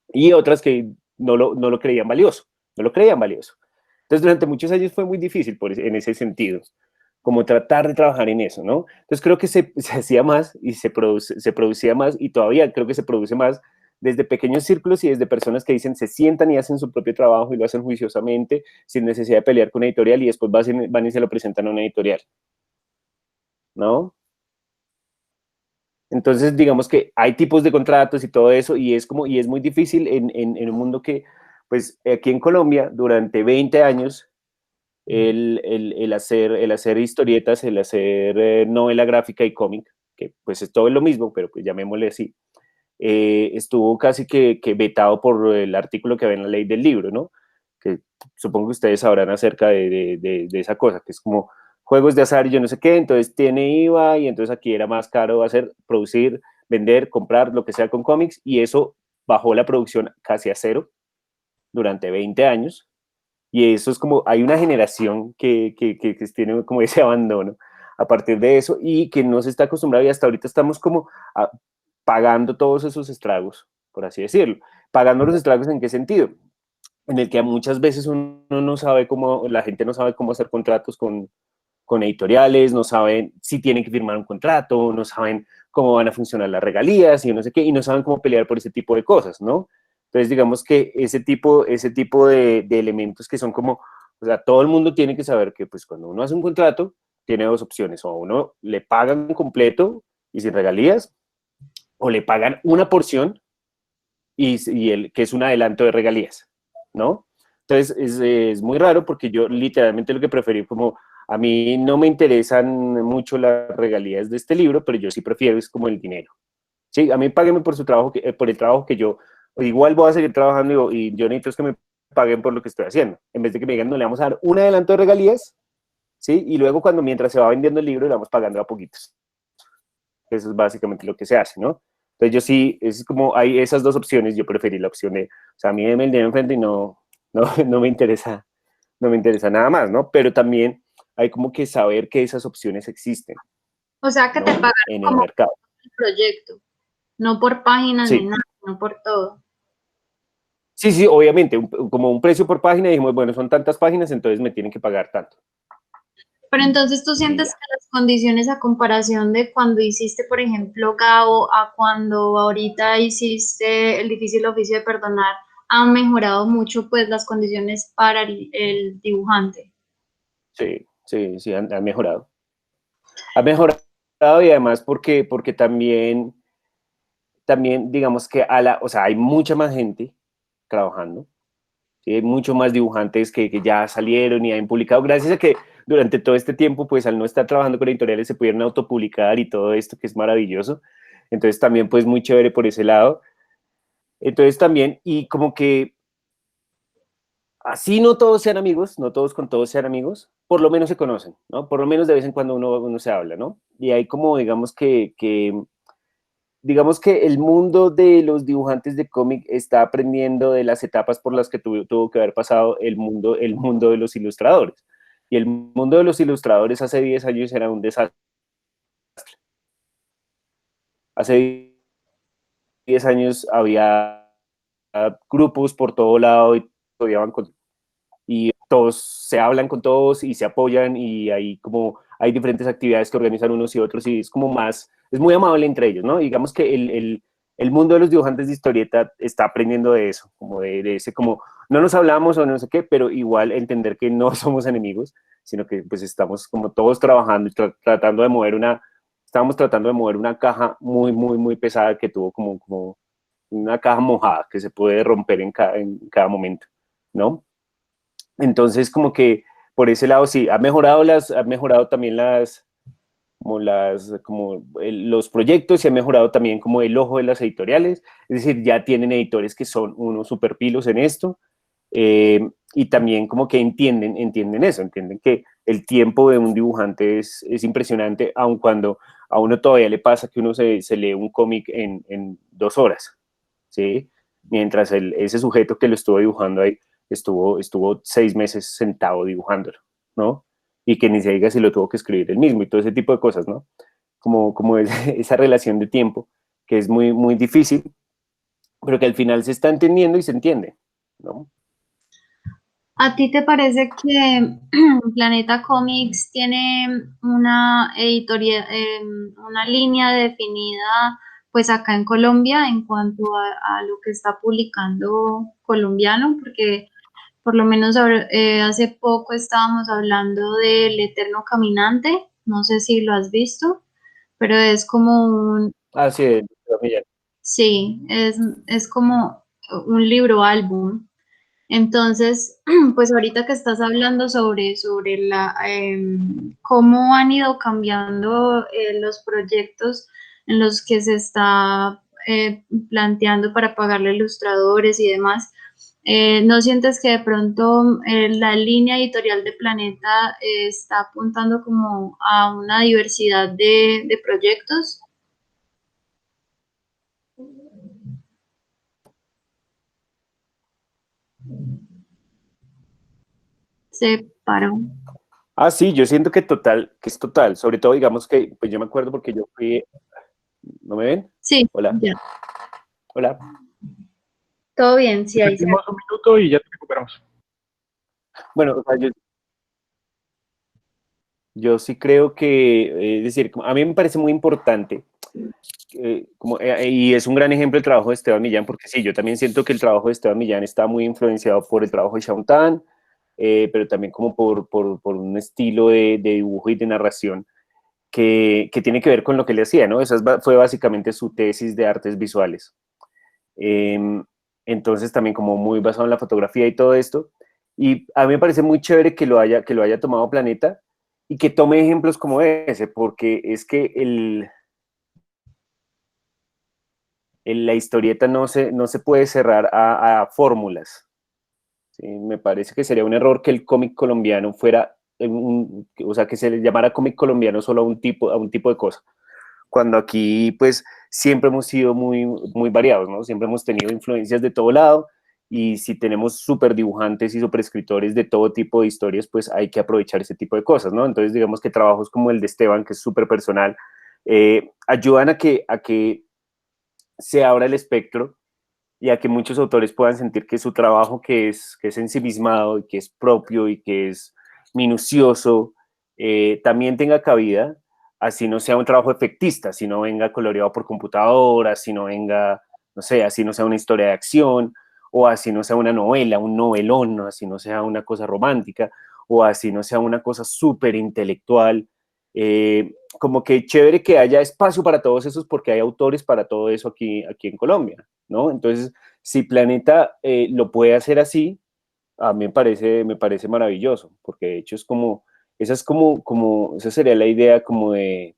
Speaker 2: y otras que no lo creían valioso, no lo creían valioso. Entonces, durante muchos años fue muy difícil en ese sentido, como tratar de trabajar en eso, ¿no? Entonces, creo que se hacía más y se producía más y todavía creo que se produce más desde pequeños círculos y desde personas que dicen, se sientan y hacen su propio trabajo y lo hacen juiciosamente, sin necesidad de pelear con una editorial y después van y se lo presentan a una editorial, ¿no? Entonces, digamos que hay tipos de contratos y todo eso, y es muy difícil en un mundo que, pues aquí en Colombia, durante 20 años, el hacer historietas, el hacer novela gráfica y cómic, que pues es todo lo mismo, pero pues llamémosle así, estuvo casi que vetado por el artículo que ve en la ley del libro, ¿no? Que supongo que ustedes sabrán acerca de esa cosa, que es como juegos de azar y yo no sé qué, entonces tiene IVA y entonces aquí era más caro hacer, producir, vender, comprar, lo que sea con cómics y eso bajó la producción casi a cero durante 20 años y eso es como, hay una generación que tiene como ese abandono a partir de eso y que no se está acostumbrado y hasta ahorita estamos como pagando todos esos estragos, por así decirlo. Pagando los estragos en qué sentido? En el que muchas veces uno no sabe cómo, la gente no sabe cómo hacer contratos con con editoriales, no saben si tienen que firmar un contrato, no saben cómo van a funcionar las regalías y no sé qué, y no saben cómo pelear por ese tipo de cosas, ¿no? Entonces, digamos que ese tipo de elementos que son como, o sea, todo el mundo tiene que saber que pues cuando uno hace un contrato, tiene dos opciones, o a uno le pagan completo y sin regalías, o le pagan una porción que es un adelanto de regalías, ¿no? Entonces es muy raro porque yo literalmente lo que preferí como, a mí no me interesan mucho las regalías de este libro, pero yo sí prefiero es como el dinero. Sí, a mí páguenme por su trabajo, por el trabajo que yo, igual voy a seguir trabajando y yo necesito es que me paguen por lo que estoy haciendo, en vez de que me digan, no, le vamos a dar un adelanto de regalías, ¿sí? Y luego mientras se va vendiendo el libro, le vamos pagando a poquitos. Eso es básicamente lo que se hace, ¿no? Entonces yo sí, es como hay esas dos opciones, yo preferí la opción de, o sea, a mí me el dinero enfrente y no me interesa nada más, ¿no? Pero también hay como que saber que esas opciones existen,
Speaker 1: O sea, que te
Speaker 2: ¿no?
Speaker 1: pagan
Speaker 2: En el
Speaker 1: como
Speaker 2: mercado.
Speaker 1: el proyecto, no por páginas ni
Speaker 2: Sí,
Speaker 1: nada, no por todo.
Speaker 2: sí, sí, obviamente, como un precio por página, dijimos, bueno, son tantas páginas, entonces me tienen que pagar tanto.
Speaker 1: Pero entonces tú
Speaker 2: Y
Speaker 1: sientes
Speaker 2: ya.
Speaker 1: que las condiciones a comparación de cuando hiciste, por ejemplo, Gabo, a cuando ahorita hiciste el difícil oficio de perdonar, han mejorado mucho pues las condiciones para el dibujante.
Speaker 2: Sí, sí, sí, han mejorado. Ha mejorado y además porque también digamos que o sea, hay mucha más gente trabajando, ¿sí? Hay mucho más dibujantes que ya salieron y han publicado, gracias a que durante todo este tiempo, pues al no estar trabajando con editoriales, se pudieron autopublicar y todo esto, que es maravilloso. Entonces también pues muy chévere por ese lado. Entonces también, y como que así no todos sean amigos, no todos con todos sean amigos, por lo menos se conocen, ¿no? Por lo menos de vez en cuando uno se habla, ¿no? Y hay como, digamos que el mundo de los dibujantes de cómic está aprendiendo de las etapas por las que tuvo que haber pasado el mundo de los ilustradores. Y el mundo de los ilustradores hace 10 años era un desastre. Hace 10 años había grupos por todo lado y todos se hablan con todos y se apoyan y hay diferentes actividades que organizan unos y otros y es como más, es muy amable entre ellos, ¿no? Digamos que el mundo de los dibujantes de historieta está aprendiendo de eso, como de ese, como no nos hablamos o no sé qué, pero igual entender que no somos enemigos, sino que pues estamos como todos trabajando y tratando de estábamos tratando de mover una caja muy, muy, muy pesada que tuvo como una caja mojada que se puede romper en cada momento, ¿no? Entonces, como que por ese lado sí, ha mejorado también los proyectos y ha mejorado también como el ojo de las editoriales, es decir, ya tienen editores que son unos super pilos en esto, y también como que entienden eso, entienden que el tiempo de un dibujante es impresionante, aun cuando a uno todavía le pasa que uno se lee un cómic en 2 horas, ¿sí? Mientras ese sujeto que lo estuvo dibujando ahí estuvo 6 meses sentado dibujándolo, ¿no? Y que ni se diga si lo tuvo que escribir él mismo y todo ese tipo de cosas, ¿no? Como esa relación de tiempo que es muy, muy difícil, pero que al final se está entendiendo y se entiende, ¿no?
Speaker 1: ¿A ti te parece que Planeta Comics tiene una editorial, una línea definida, pues acá en Colombia en cuanto a lo que está publicando colombiano? Porque por lo menos hace poco estábamos hablando del Eterno Caminante, no sé si lo has visto, pero es como
Speaker 2: Así es,
Speaker 1: sí, es como un libro álbum. Entonces, pues ahorita que estás hablando sobre cómo han ido cambiando los proyectos en los que se está planteando para pagarle a ilustradores y demás, ¿no sientes que de pronto la línea editorial de Planeta está apuntando como a una diversidad de proyectos? Se paró.
Speaker 2: Sí, yo siento que es total, sobre todo digamos que, pues yo me acuerdo porque yo fui, ¿no me ven?
Speaker 1: Sí,
Speaker 2: Hola,
Speaker 1: ya.
Speaker 2: hola.
Speaker 1: Todo bien, sí, ahí se.
Speaker 3: Repetimos un minuto y ya te recuperamos.
Speaker 2: Bueno, o sea, Yo sí creo que, es decir, a mí me parece muy importante, y es un gran ejemplo el trabajo de Esteban Millán, porque sí, yo también siento que el trabajo de Esteban Millán está muy influenciado por el trabajo de Shaun Tan, pero también como por un estilo de dibujo y de narración que tiene que ver con lo que le hacía, ¿no? Fue básicamente su tesis de artes visuales. Eh, entonces también como muy basado en la fotografía y todo esto. Y a mí me parece muy chévere que lo haya tomado Planeta y que tome ejemplos como ese, porque es que la historieta no se puede cerrar a fórmulas. ¿Sí? Me parece que sería un error que el cómic colombiano fuera, o sea, que se le llamara cómic colombiano solo a un tipo de cosa. Cuando aquí pues siempre hemos sido muy variados, ¿no? Siempre hemos tenido influencias de todo lado y si tenemos súper dibujantes y súper escritores de todo tipo de historias, pues hay que aprovechar ese tipo de cosas, ¿no? Entonces digamos que trabajos como el de Esteban, que es súper personal, ayudan a que se abra el espectro y a que muchos autores puedan sentir que su trabajo, que es ensimismado y que es propio y que es minucioso, también tenga cabida, así no sea un trabajo efectista, así no venga coloreado por computadora, así no venga, no sé, así no sea una historia de acción, o así no sea una novela, un novelón, ¿no? Así no sea una cosa romántica, o así no sea una cosa súper intelectual. Como que chévere que haya espacio para todos esos porque hay autores para todo eso aquí en Colombia, ¿no? Entonces, si Planeta lo puede hacer así, a mí me parece maravilloso, porque de hecho esa sería la idea como de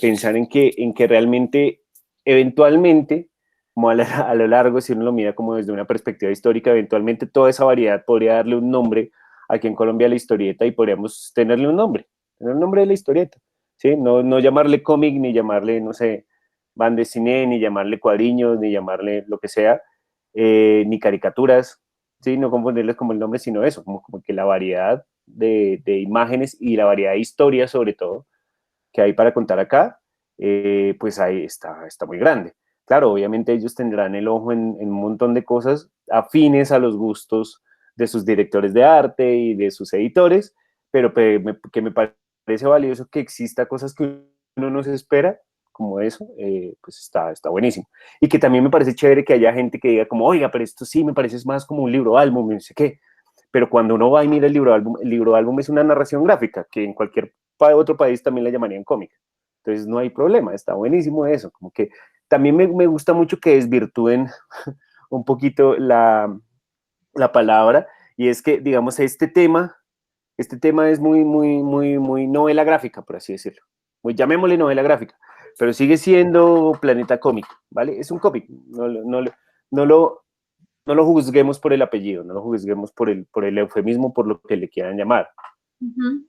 Speaker 2: pensar en que realmente, eventualmente, como a lo largo, si uno lo mira como desde una perspectiva histórica, eventualmente toda esa variedad podría darle un nombre aquí en Colombia a la historieta y podríamos tener un nombre de la historieta, ¿sí? No llamarle cómic, ni llamarle, no sé, bande dessinée, ni llamarle cuadriños, ni llamarle lo que sea, ni caricaturas, ¿sí? No confundirles como el nombre, sino eso, como que la variedad de imágenes y la variedad de historias, sobre todo, que hay para contar acá, pues ahí está muy grande. Claro, obviamente ellos tendrán el ojo en un montón de cosas afines a los gustos de sus directores de arte y de sus editores, pero que me parece valioso que exista cosas que uno no se espera, como eso, pues está buenísimo. Y que también me parece chévere que haya gente que diga como, oiga, pero esto sí me parece más como un libro álbum, no sé qué. Pero cuando uno va y mira el libro álbum es una narración gráfica, que en cualquier otro país también la llamarían cómic. Entonces no hay problema, está buenísimo eso. Como que también me gusta mucho que desvirtúen un poquito la palabra, y es que, digamos, este tema es muy novela gráfica, por así decirlo. Muy, llamémosle novela gráfica, pero sigue siendo Planeta Cómic, ¿vale? Es un cómic, no lo, no lo juzguemos por el apellido, no lo juzguemos por el eufemismo, por lo que le quieran llamar.
Speaker 1: Ujú.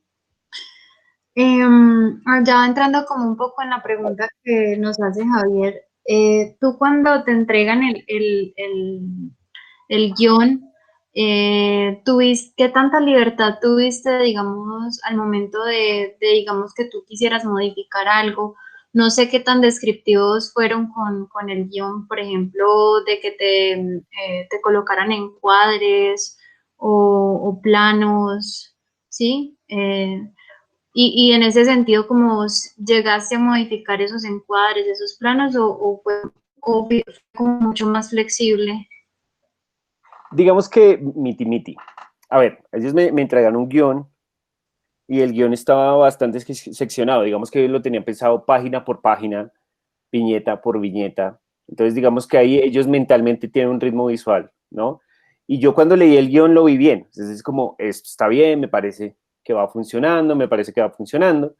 Speaker 1: Ya entrando como un poco en la pregunta que nos hace Javier, tú cuando te entregan el guión, ¿qué tanta libertad tuviste, digamos, al momento digamos, que tú quisieras modificar algo? No sé qué tan descriptivos fueron con el guión, por ejemplo, de que te colocaran encuadres o planos, ¿sí? Y en ese sentido, ¿cómo llegaste a modificar esos encuadres, esos planos, fue como mucho más flexible?
Speaker 2: Digamos que miti. A ver, ellos me entregaron un guión y el guión estaba bastante seccionado. Digamos que lo tenían pensado página por página, viñeta por viñeta. Entonces, digamos que ahí ellos mentalmente tienen un ritmo visual, ¿no? Y yo cuando leí el guión lo vi bien. Entonces es como, esto está bien, me parece que va funcionando, me parece que va funcionando.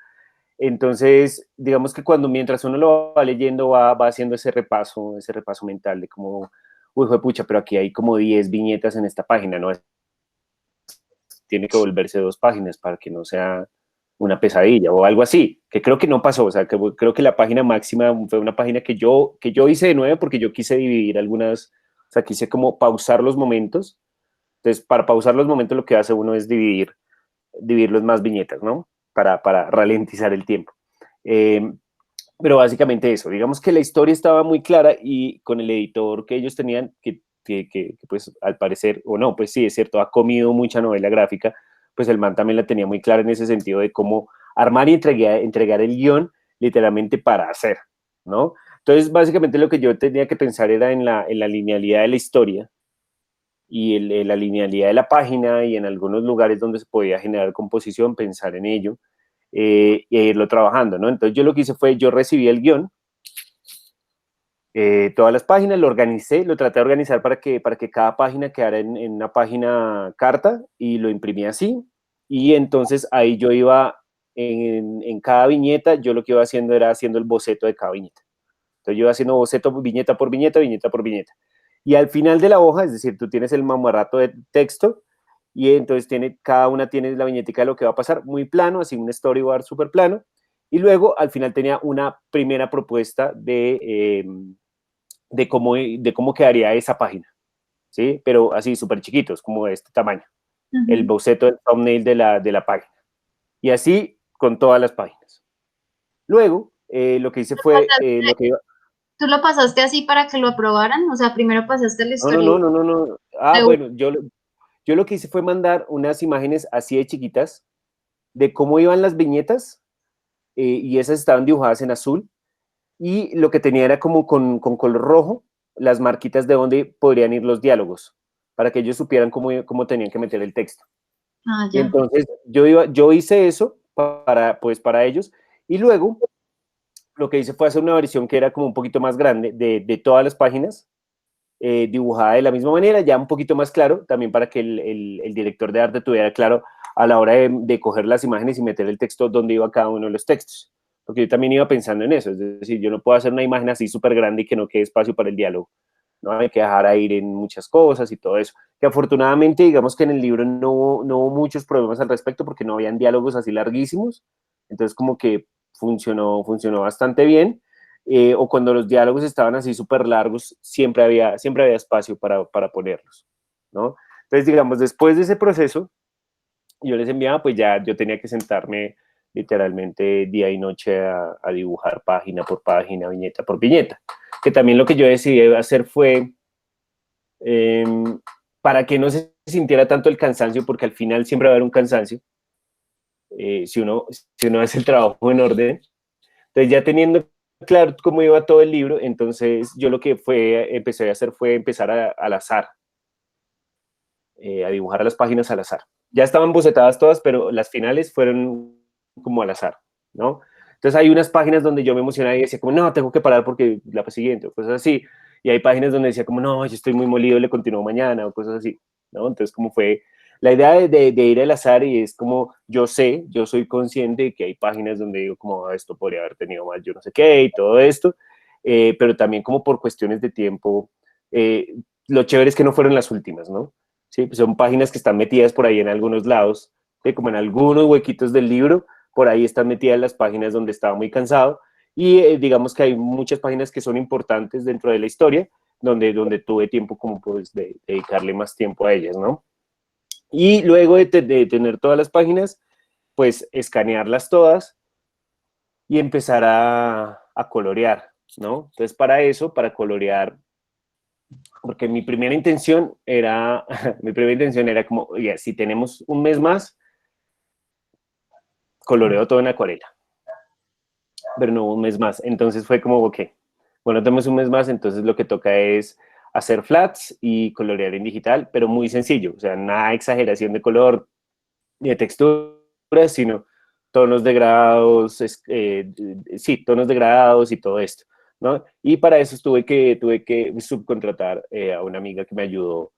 Speaker 2: Entonces, digamos que mientras uno lo va leyendo, va haciendo ese repaso mental de como, uy, fue pucha, pero aquí hay como 10 viñetas en esta página, ¿no? Tiene que volverse 2 páginas para que no sea una pesadilla o algo así, que creo que no pasó, o sea, que creo que la página máxima fue una página que yo hice de nuevo porque yo quise dividir algunas, o sea, quise como pausar los momentos. Entonces, para pausar los momentos lo que hace uno es dividirlos en más viñetas, ¿no? Para ralentizar el tiempo. Eh, pero básicamente eso, digamos que la historia estaba muy clara y con el editor que ellos tenían, pues al parecer, o no, pues sí, es cierto, ha comido mucha novela gráfica, pues el man también la tenía muy clara en ese sentido de cómo armar y entregar el guión literalmente para hacer, ¿no? Entonces, básicamente lo que yo tenía que pensar era en la linealidad de la historia y la linealidad de la página y en algunos lugares donde se podía generar composición, pensar en ello y irlo trabajando, ¿no? Entonces yo lo que hice fue, yo recibí el guión, todas las páginas, lo organicé, lo traté de organizar para que cada página quedara en una página carta y lo imprimí así. Y entonces ahí yo iba, en cada viñeta, yo lo que iba haciendo era haciendo el boceto de cada viñeta. Entonces yo iba haciendo boceto viñeta por viñeta, viñeta por viñeta. Y al final de la hoja, es decir, tú tienes el mamarrato de texto y entonces cada una tiene la viñetica de lo que va a pasar, muy plano, así un storyboard súper plano. Y luego al final tenía una primera propuesta de cómo quedaría esa página, ¿sí? Pero así súper chiquitos, como de este tamaño. El boceto del thumbnail de la página. Y así con todas las páginas. Luego, lo que hice fue lo que iba...
Speaker 1: ¿Tú lo pasaste así para que lo aprobaran? O sea, primero pasaste la
Speaker 2: No, no,
Speaker 1: historia.
Speaker 2: no, no, no, no. Ah, bueno, yo lo que hice fue mandar unas imágenes así de chiquitas de cómo iban las viñetas y esas estaban dibujadas en azul y lo que tenía era como con color rojo las marquitas de donde podrían ir los diálogos para que ellos supieran cómo tenían que meter el texto.
Speaker 1: Ah,
Speaker 2: Y
Speaker 1: ya.
Speaker 2: entonces yo hice eso pues para ellos y luego lo que hice fue hacer una versión que era como un poquito más grande de todas las páginas, dibujada de la misma manera, ya un poquito más claro, también para que el director de arte tuviera claro a la hora de coger las imágenes y meter el texto donde iba cada uno de los textos. Porque yo también iba pensando en eso, es decir, yo no puedo hacer una imagen así súper grande y que no quede espacio para el diálogo, ¿no? Hay que dejar a ir en muchas cosas y todo eso. Que afortunadamente, digamos que en el libro no hubo muchos problemas al respecto porque no habían diálogos así larguísimos, entonces como que funcionó bastante bien. O cuando los diálogos estaban así súper largos, siempre había espacio para ponerlos, ¿no? Entonces, digamos, después de ese proceso, yo les enviaba, pues ya yo tenía que sentarme literalmente día y noche a dibujar página por página, viñeta por viñeta. Que también lo que yo decidí hacer fue, eh, para que no se sintiera tanto el cansancio, porque al final siempre va a haber un cansancio, si uno hace el trabajo en orden. Entonces, ya teniendo claro cómo iba todo el libro, entonces yo lo que empecé a hacer fue empezar al azar, a dibujar las páginas al azar. Ya estaban bocetadas todas, pero las finales fueron como al azar, ¿no? Entonces hay unas páginas donde yo me emocionaba y decía como, no, tengo que parar porque la siguiente, o cosas así. Y hay páginas donde decía como, no, yo estoy muy molido, le continúo mañana, o cosas así, ¿no? Entonces como fue la idea de ir al azar y es como, yo soy consciente de que hay páginas donde digo como, esto podría haber tenido más yo no sé qué y todo esto, pero también como por cuestiones de tiempo, lo chévere es que no fueron las últimas, ¿no? ¿Sí? Pues son páginas que están metidas por ahí en algunos lados, ¿sí? Como en algunos huequitos del libro, por ahí están metidas las páginas donde estaba muy cansado y digamos que hay muchas páginas que son importantes dentro de la historia, donde tuve tiempo como pues de dedicarle más tiempo a ellas, ¿no? Y luego de tener todas las páginas, pues escanearlas todas y empezar a colorear, ¿no? Entonces para eso, para colorear, porque mi primera intención era, mi primera intención era como, oye, si tenemos un mes más, coloreo todo en acuarela, pero no hubo un mes más. Entonces fue como, ok, bueno, tenemos un mes más, entonces lo que toca es hacer flats y colorear en digital, pero muy sencillo, o sea, nada exageración de color ni de textura, sino tonos degradados, sí, tonos degradados y todo esto, ¿no? Y para eso tuve que subcontratar a una amiga que me ayudó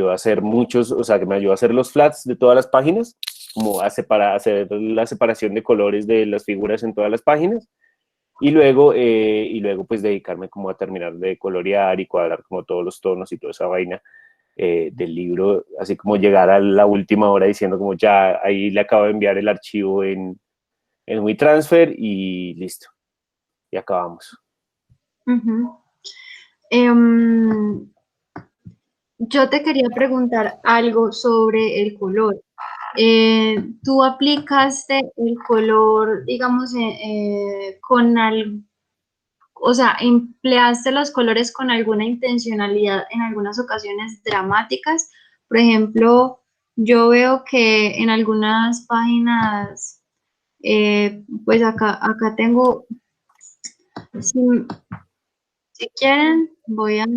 Speaker 2: a hacer muchos, o sea, que me ayudó a hacer los flats de todas las páginas, como hacer la separación de colores de las figuras en todas las páginas, y luego pues dedicarme como a terminar de colorear y cuadrar como todos los tonos y toda esa vaina del libro, así como llegar a la última hora diciendo como ya ahí le acabo de enviar el archivo en WeTransfer y listo, y acabamos.
Speaker 1: Em, yo te quería preguntar algo sobre el color. ¿Tú aplicaste el color, digamos, o sea, empleaste los colores con alguna intencionalidad en algunas ocasiones dramáticas? Por ejemplo, Yo veo que en algunas páginas, pues acá tengo, si, si quieren, voy a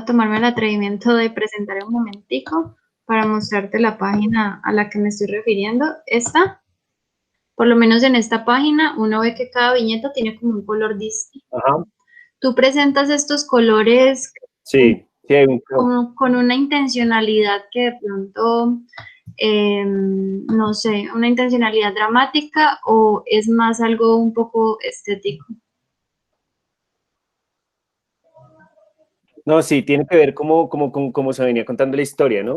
Speaker 1: tomarme el atrevimiento de presentar un momentico para mostrarte la página a la que me estoy refiriendo. Esta, por lo menos en esta página, uno ve que cada viñeta tiene como un color distinto.
Speaker 2: Ajá.
Speaker 1: Tú presentas estos colores
Speaker 2: Sí, sí hay un...
Speaker 1: como con una intencionalidad que de pronto, no sé, una intencionalidad dramática o es más algo un poco estético.
Speaker 2: No, sí, tiene que ver como se venía contando la historia, ¿no?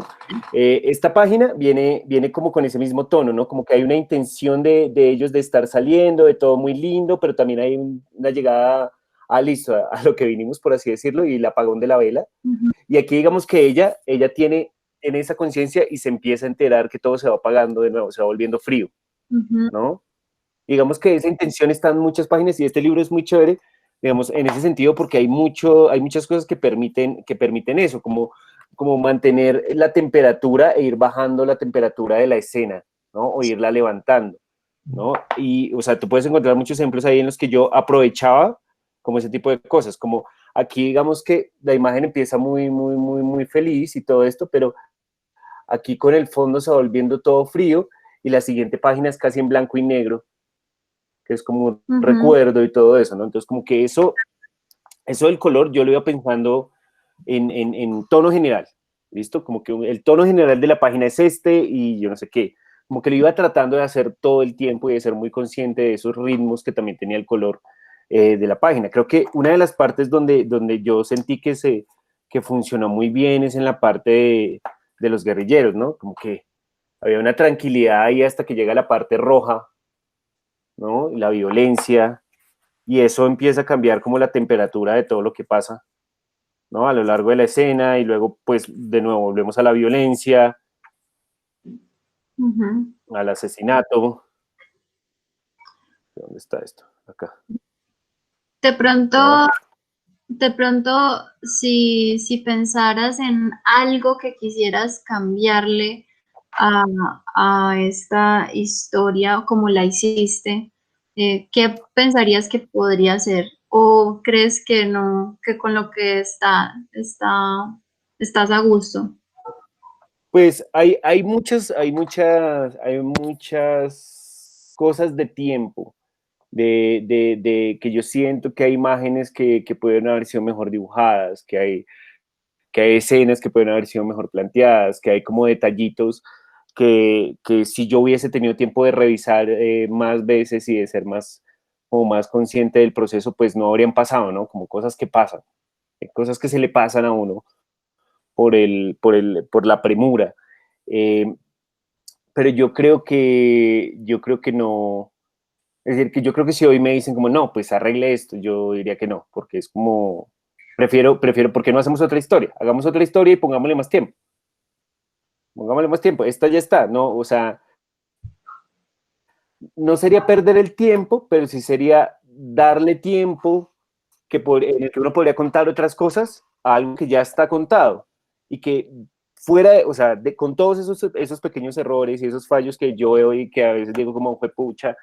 Speaker 2: Esta página viene como con ese mismo tono, ¿no? Como que hay una intención de ellos de estar saliendo, de todo muy lindo, pero también hay una llegada a listo, a lo que vinimos, por así decirlo, y el apagón de la vela.
Speaker 1: Ujú,
Speaker 2: Y aquí digamos que ella tiene esa conciencia y se empieza a enterar que todo se va apagando de nuevo, se va volviendo frío,
Speaker 1: ujú,
Speaker 2: ¿no? Digamos que esa intención está en muchas páginas y este libro es muy chévere, digamos, en ese sentido, porque hay muchas cosas que permiten eso, como mantener la temperatura e ir bajando la temperatura de la escena, ¿no? O irla levantando, ¿no? Y, o sea, tú puedes encontrar muchos ejemplos ahí en los que yo aprovechaba como ese tipo de cosas, como aquí digamos que la imagen empieza muy feliz y todo esto, pero aquí con el fondo se va volviendo todo frío y la siguiente página es casi en blanco y negro, que es como un
Speaker 1: ujú,
Speaker 2: recuerdo y todo eso, ¿no? Entonces, como que eso del color yo lo iba pensando en tono general, ¿listo? Como que el tono general de la página es este y yo no sé qué. Como que lo iba tratando de hacer todo el tiempo y de ser muy consciente de esos ritmos que también tenía el color de la página. Creo que una de las partes donde yo sentí que funcionó muy bien es en la parte de los guerrilleros, ¿no? Como que había una tranquilidad ahí hasta que llega la parte roja, ¿no? La violencia, y eso empieza a cambiar como la temperatura de todo lo que pasa, ¿no? A lo largo de la escena y luego pues de nuevo volvemos a la violencia,
Speaker 1: ujú.
Speaker 2: al asesinato. ¿Dónde está esto? Acá.
Speaker 1: De pronto,
Speaker 2: ¿No?
Speaker 1: si pensaras en algo que quisieras cambiarle a, a esta historia como la hiciste, ¿qué pensarías que podría ser? ¿O crees que no, que con lo que estás a gusto?
Speaker 2: Pues hay muchas cosas de tiempo, de que yo siento que hay imágenes que pueden haber sido mejor dibujadas, que hay escenas que pueden haber sido mejor planteadas, que hay como detallitos que si yo hubiese tenido tiempo de revisar más veces y de ser más, como más consciente del proceso, pues no habrían pasado, ¿no? Como cosas que pasan, cosas que se le pasan a uno por la premura. Eh, pero yo creo que no, es decir, que yo creo que si hoy me dicen como, no, pues arregle esto, yo diría que no, porque es como, prefiero, ¿por qué no hacemos otra historia? Hagamos otra historia y pongámosle más tiempo, esta ya está, ¿no? O sea, no sería perder el tiempo, pero sí sería darle tiempo en el que uno podría contar otras cosas a algo que ya está contado y que fuera, o sea, con todos esos pequeños errores y esos fallos que yo veo y que a veces digo como fue pucha,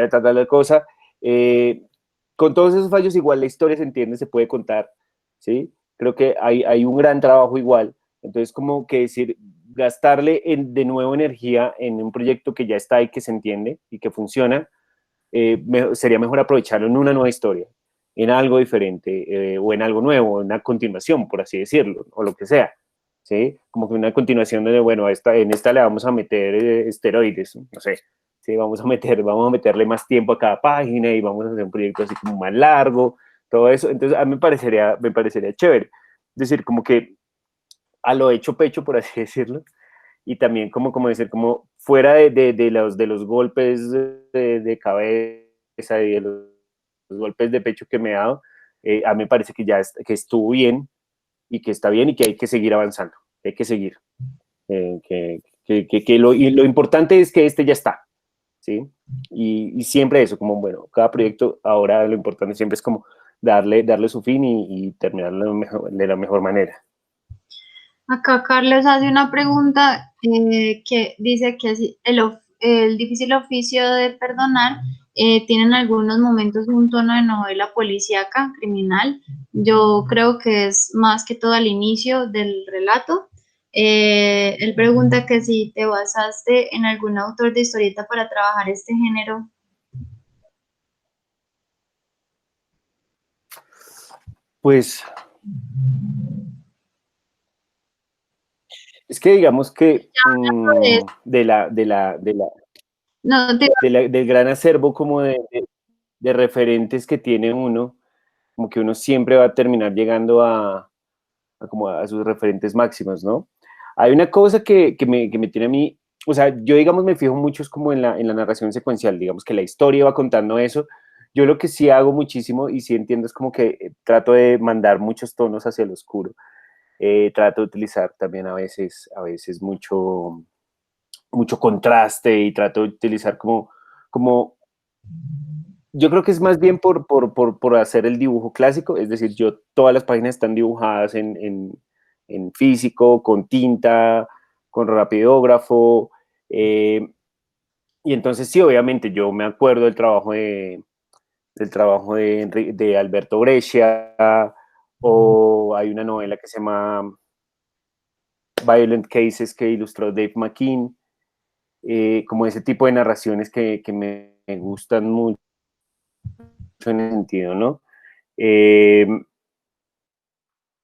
Speaker 2: tal cosa, eh, con todos esos fallos igual la historia se entiende, se puede contar, ¿sí? Creo que hay un gran trabajo igual, entonces como que decir, gastarle de nuevo energía en un proyecto que ya está y que se entiende y que funciona, sería mejor aprovecharlo en una nueva historia, en algo diferente, o en algo nuevo, en una continuación, por así decirlo, o lo que sea, ¿sí? Como que una continuación de, bueno, en esta le vamos a meter esteroides, no sé, ¿sí? Vamos a meterle más tiempo a cada página y vamos a hacer un proyecto así como más largo, todo eso, entonces a mí me parecería chévere, es decir, como que a lo hecho pecho, por así decirlo, y también como decir, como fuera de los golpes de cabeza y de los golpes de pecho que me he dado, a mí me parece que que estuvo bien y que está bien y que hay que seguir avanzando, hay que seguir. Y lo importante es que este ya está, ¿sí? Y siempre eso, como bueno, cada proyecto ahora lo importante siempre es como darle su fin y terminarlo de la mejor manera.
Speaker 1: Acá Carlos hace una pregunta que dice que el difícil oficio de perdonar tiene en algunos momentos un tono de novela policíaca, criminal. Yo creo que es más que todo al inicio del relato. Él pregunta que si te basaste en algún autor de historieta para trabajar este género.
Speaker 2: Pues es que digamos que
Speaker 1: No,
Speaker 2: del gran acervo como de referentes que tiene uno, como que uno siempre va a terminar llegando como a sus referentes máximos, ¿no? Hay una cosa que me tiene a mí, o sea, yo digamos me fijo mucho es como en la narración secuencial, digamos que la historia va contando eso. Yo lo que sí hago muchísimo y sí entiendo es como que trato de mandar muchos tonos hacia el oscuro. Trato de utilizar también a veces mucho contraste y trato de utilizar como yo creo que es más bien por hacer el dibujo clásico, es decir, yo todas las páginas están dibujadas en físico, con tinta, con rapidógrafo, y entonces sí, obviamente yo me acuerdo del trabajo de Alberto Brescia, o hay una novela que se llama Violent Cases que ilustró Dave McKean, como ese tipo de narraciones que me gustan mucho en ese sentido, ¿no? Eh,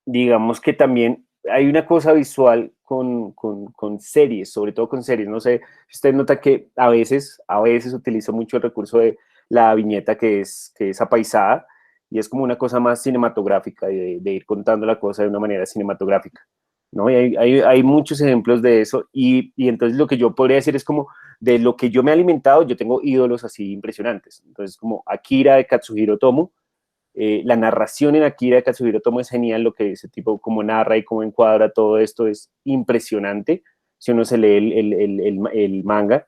Speaker 2: digamos que también hay una cosa visual con series, sobre todo con series, no sé, si usted nota que a veces utilizo mucho el recurso de la viñeta que es apaisada y es como una cosa más cinematográfica, de ir contando la cosa de una manera cinematográfica, ¿no? Y hay muchos ejemplos de eso y entonces lo que yo podría decir es como de lo que yo me he alimentado, yo tengo ídolos así impresionantes, entonces como Akira de Katsuhiro Tomo, la narración en Akira de Katsuhiro Tomo es genial, lo que ese tipo como narra y cómo encuadra todo esto es impresionante, si uno se lee el manga.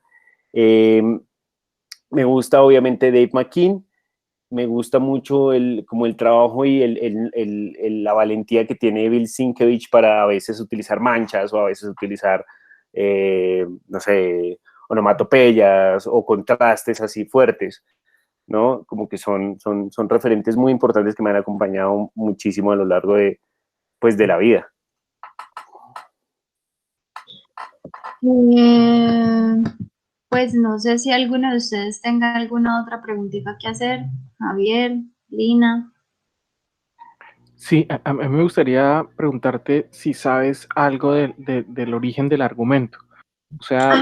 Speaker 2: Eh, me gusta obviamente Dave McKean, me gusta mucho como el trabajo y la valentía que tiene Bill Sienkiewicz para a veces utilizar manchas o a veces utilizar, no sé, onomatopeyas o contrastes así fuertes, ¿no? Como que son referentes muy importantes que me han acompañado muchísimo a lo largo pues, de la vida.
Speaker 1: Pues no sé si alguno de ustedes tenga alguna otra preguntita que hacer. Javier, Lina.
Speaker 3: Sí, a mí me gustaría preguntarte si sabes algo del origen del argumento, o sea,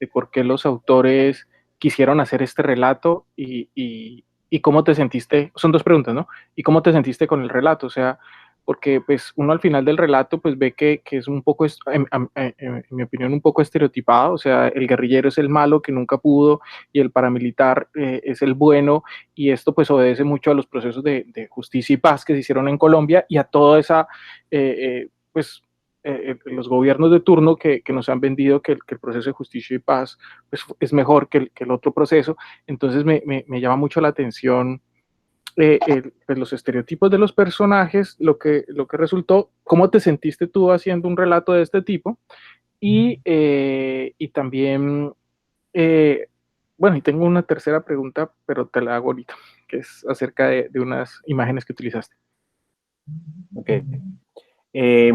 Speaker 3: de por qué los autores quisieron hacer este relato y cómo te sentiste, son dos preguntas, ¿no? ¿Y cómo te sentiste con el relato? O sea, porque pues uno al final del relato pues ve que es un poco, en mi opinión, un poco estereotipado, o sea, el guerrillero es el malo que nunca pudo y el paramilitar es el bueno, y esto pues obedece mucho a los procesos de justicia y paz que se hicieron en Colombia y a toda esa, pues los gobiernos de turno que nos han vendido que el proceso de justicia y paz pues, es mejor que el otro proceso. Entonces me llama mucho la atención pues los estereotipos de los personajes, lo que resultó, cómo te sentiste tú haciendo un relato de este tipo y también, bueno, y tengo una tercera pregunta, pero te la hago ahorita, que es acerca de unas imágenes que utilizaste.
Speaker 2: Ok. Eh,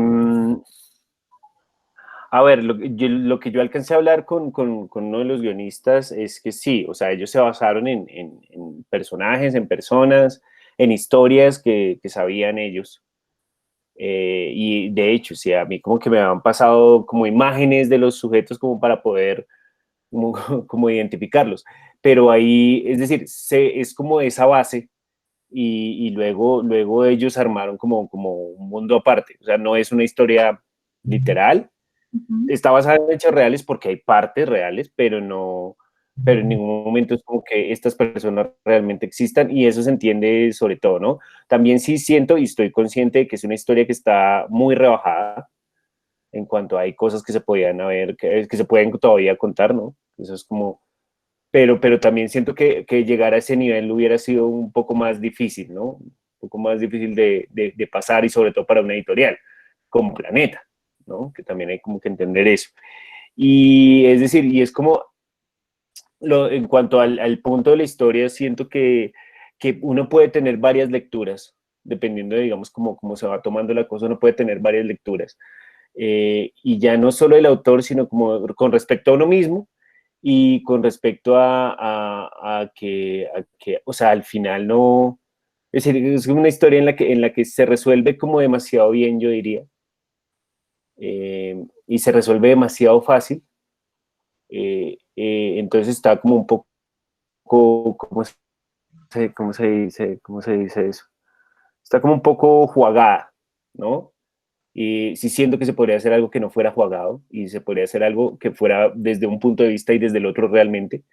Speaker 2: a ver, lo que yo alcancé a hablar con uno de los guionistas es que sí, o sea, ellos se basaron en personajes, en personas, en historias que sabían ellos. Y de hecho, sí, a mí como que me han pasado como imágenes de los sujetos como para poder como, como identificarlos. Pero ahí, es decir, es como esa base y luego ellos armaron como un mundo aparte. O sea, no es una historia literal, está basada en hechos reales porque hay partes reales, pero en ningún momento es como que estas personas realmente existan y eso se entiende sobre todo, ¿no? También sí siento y estoy consciente de que es una historia que está muy rebajada en cuanto hay cosas que se podían haber, que se pueden todavía contar, ¿no? Eso es como, pero también siento que llegar a ese nivel hubiera sido un poco más difícil, ¿no? Un poco más difícil de pasar y sobre todo para una editorial como Planeta. ¿no? Que también hay como que entender eso. Y es decir, y es como, en cuanto al punto de la historia, siento que uno puede tener varias lecturas, dependiendo de, digamos, cómo se va tomando la cosa, uno puede tener varias lecturas. Y ya no solo el autor, sino como con respecto a uno mismo y con respecto a que, o sea, al final no, es decir, es una historia en la que se resuelve como demasiado bien, yo diría, y se resuelve demasiado fácil. Entonces está como un poco, ¿cómo se dice eso? Está como un poco jugada, ¿no? Y sí siento que se podría hacer algo que no fuera jugado y se podría hacer algo que fuera desde un punto de vista y desde el otro realmente,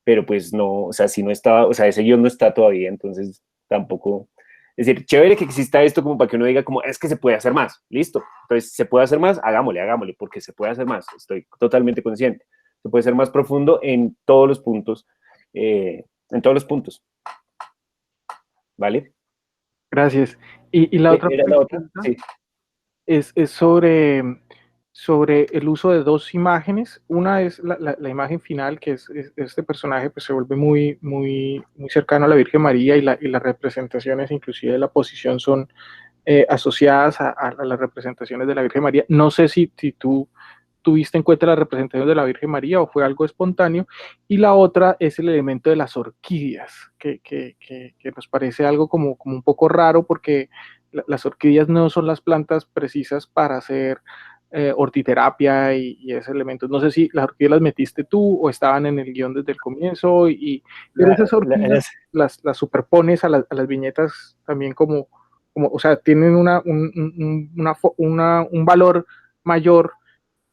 Speaker 2: pero pues no, o sea, si no estaba, o sea, ese guión no está todavía, entonces tampoco, es decir, chévere que exista esto como para que uno diga como, es que se puede hacer más, listo, entonces se puede hacer más, hagámosle, porque se puede hacer más, estoy totalmente consciente, se puede ser más profundo en todos los puntos, ¿vale?
Speaker 3: Gracias. Y la otra
Speaker 2: ¿Era la otra?
Speaker 3: pregunta
Speaker 2: Sí.
Speaker 3: es sobre el uso de dos imágenes. Una es la imagen final, que es este personaje pues se vuelve muy cercano a la Virgen María y las representaciones, inclusive de la posición, son asociadas a las representaciones de la Virgen María. No sé si tú tuviste en cuenta la representación de la Virgen María o fue algo espontáneo. Y la otra es el elemento de las orquídeas, que nos parece algo como un poco raro porque las orquídeas no son las plantas precisas para hacer hortiterapia y esos elementos. No sé si las orquídeas las metiste tú o estaban en el guión desde el comienzo, pero esas orquídeas las superpones a las viñetas también o sea, tienen un valor mayor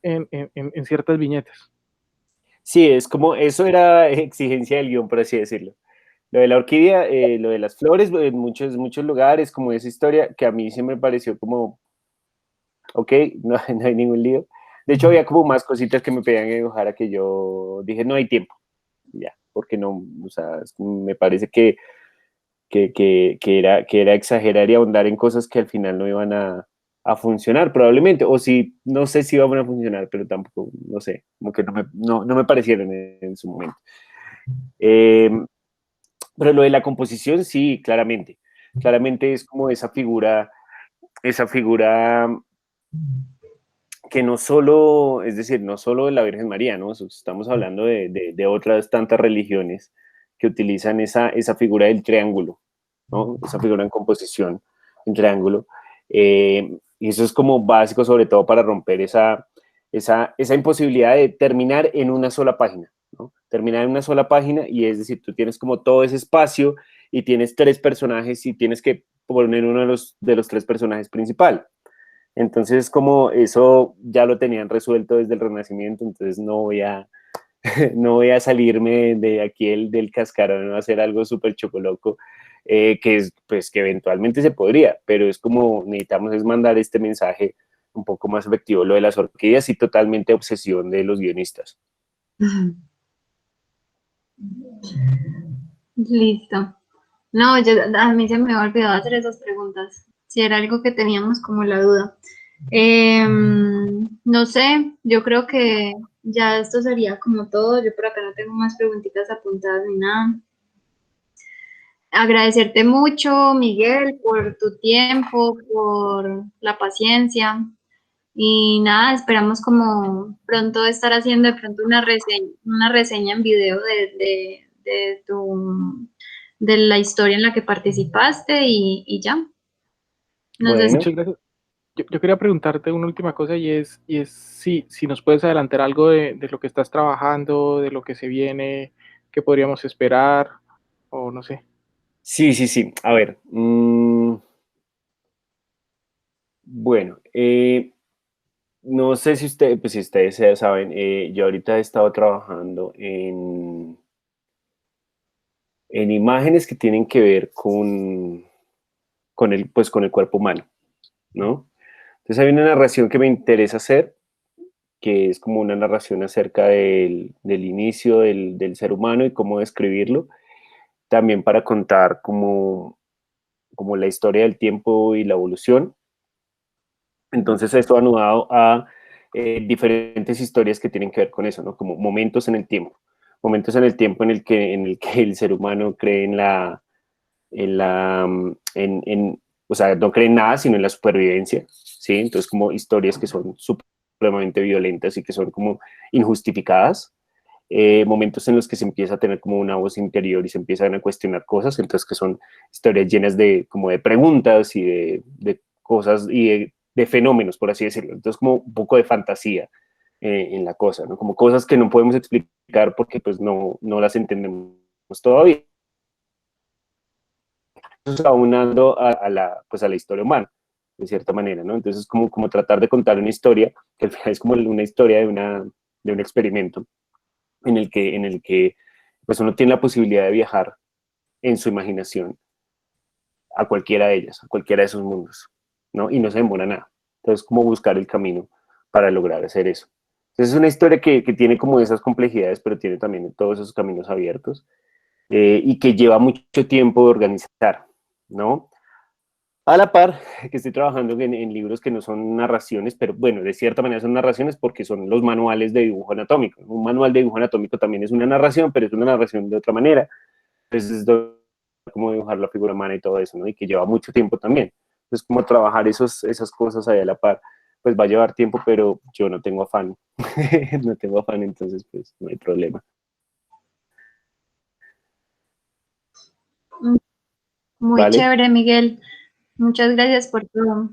Speaker 3: en ciertas viñetas.
Speaker 2: Sí, es como, eso era exigencia del guión, por así decirlo. Lo de la orquídea, lo de las flores, en muchos lugares, como esa historia, que a mí siempre me pareció como, ok, no, no hay ningún lío. De hecho, había como más cositas que me pedían dibujar a que yo dije, no hay tiempo, ya, porque no, o sea, me parece que era exagerar y ahondar en cosas que al final no iban a funcionar, probablemente, o si, no sé si iban a funcionar, pero tampoco, no sé, como que no me parecieron en su momento. Eh, pero lo de la composición, sí, claramente. Claramente es como esa figura que no solo, es decir, no solo de la Virgen María, ¿no? Estamos hablando de otras tantas religiones que utilizan esa figura del triángulo, ¿no? Esa figura en composición, en triángulo. Y eso es como básico, sobre todo para romper esa imposibilidad de terminar en una sola página, ¿no? Terminar en una sola página y es decir, tú tienes como todo ese espacio y tienes tres personajes y tienes que poner uno de los tres personajes principal. Entonces, como eso ya lo tenían resuelto desde el Renacimiento, entonces no voy a salirme de aquí del cascarón a hacer algo súper chocoloco, pues, que eventualmente se podría, pero es como necesitamos es mandar este mensaje un poco más efectivo. Lo de las orquídeas y totalmente obsesión de los guionistas.
Speaker 1: Listo. No, a mí se me había olvidado hacer esas preguntas. Si era algo que teníamos como la duda. No sé, yo creo que ya esto sería como todo. Yo por acá no tengo más preguntitas apuntadas ni nada. Agradecerte mucho, Miguel, por tu tiempo, por la paciencia. Y nada, esperamos como pronto estar haciendo de pronto una reseña en video de la historia en la que participaste y ya. Nos
Speaker 2: Bueno,
Speaker 3: Muchas gracias. Yo quería preguntarte una última cosa y es si nos puedes adelantar algo de lo que estás trabajando, de lo que se viene, qué podríamos esperar, o no sé.
Speaker 2: sí, sí, sí. A ver, bueno, no sé pues si ustedes ya saben, yo ahorita he estado trabajando en imágenes que tienen que ver con el cuerpo humano, ¿no? Entonces hay una narración que me interesa hacer, que es como una narración acerca del inicio del ser humano y cómo describirlo, también para contar como la historia del tiempo y la evolución. Entonces esto ha anudado a diferentes historias que tienen que ver con eso, ¿no? Como momentos en el tiempo en el que el ser humano cree o sea, no cree en nada, sino en la supervivencia, ¿sí? Entonces, como historias que son supremamente violentas y que son como injustificadas, momentos en los que se empieza a tener como una voz interior y se empiezan a cuestionar cosas, entonces que son historias llenas de como de preguntas y de cosas y de fenómenos, por así decirlo. Entonces, como un poco de fantasía en la cosa, ¿no? Como cosas que no podemos explicar porque pues no las entendemos todavía. Eso está aunando pues a la historia humana, de cierta manera, ¿no? Entonces, como tratar de contar una historia, que al final es como una historia de un experimento en el que pues uno tiene la posibilidad de viajar en su imaginación a cualquiera de ellas, a cualquiera de esos mundos, ¿no? Y no se demora nada. Entonces, como buscar el camino para lograr hacer eso. Entonces, es una historia que tiene como esas complejidades, pero tiene también todos esos caminos abiertos y que lleva mucho tiempo de organizar, ¿no? A la par que estoy trabajando en libros que no son narraciones, pero bueno, de cierta manera son narraciones porque son los manuales de dibujo anatómico. Un manual de dibujo anatómico también es una narración, pero es una narración de otra manera. Entonces, es como dibujar la figura humana y todo eso, ¿no? Y que lleva mucho tiempo también. Entonces, como trabajar esas cosas ahí a la par, pues va a llevar tiempo, pero yo no tengo afán. No tengo afán, entonces, pues no hay problema.
Speaker 1: Muy
Speaker 2: ¿Vale?
Speaker 1: chévere, Miguel. Muchas gracias por todo.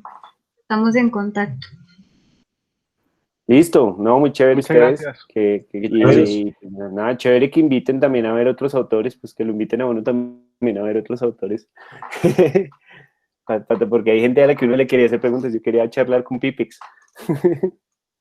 Speaker 1: Estamos en contacto.
Speaker 2: Listo, no, muy chévere
Speaker 3: Muchas
Speaker 2: ustedes,
Speaker 3: gracias.
Speaker 2: y pues, nada, chévere que inviten también a ver otros autores, pues que lo inviten a uno también a ver otros autores, porque hay gente a la que uno le quería hacer preguntas, yo quería charlar con Pipex.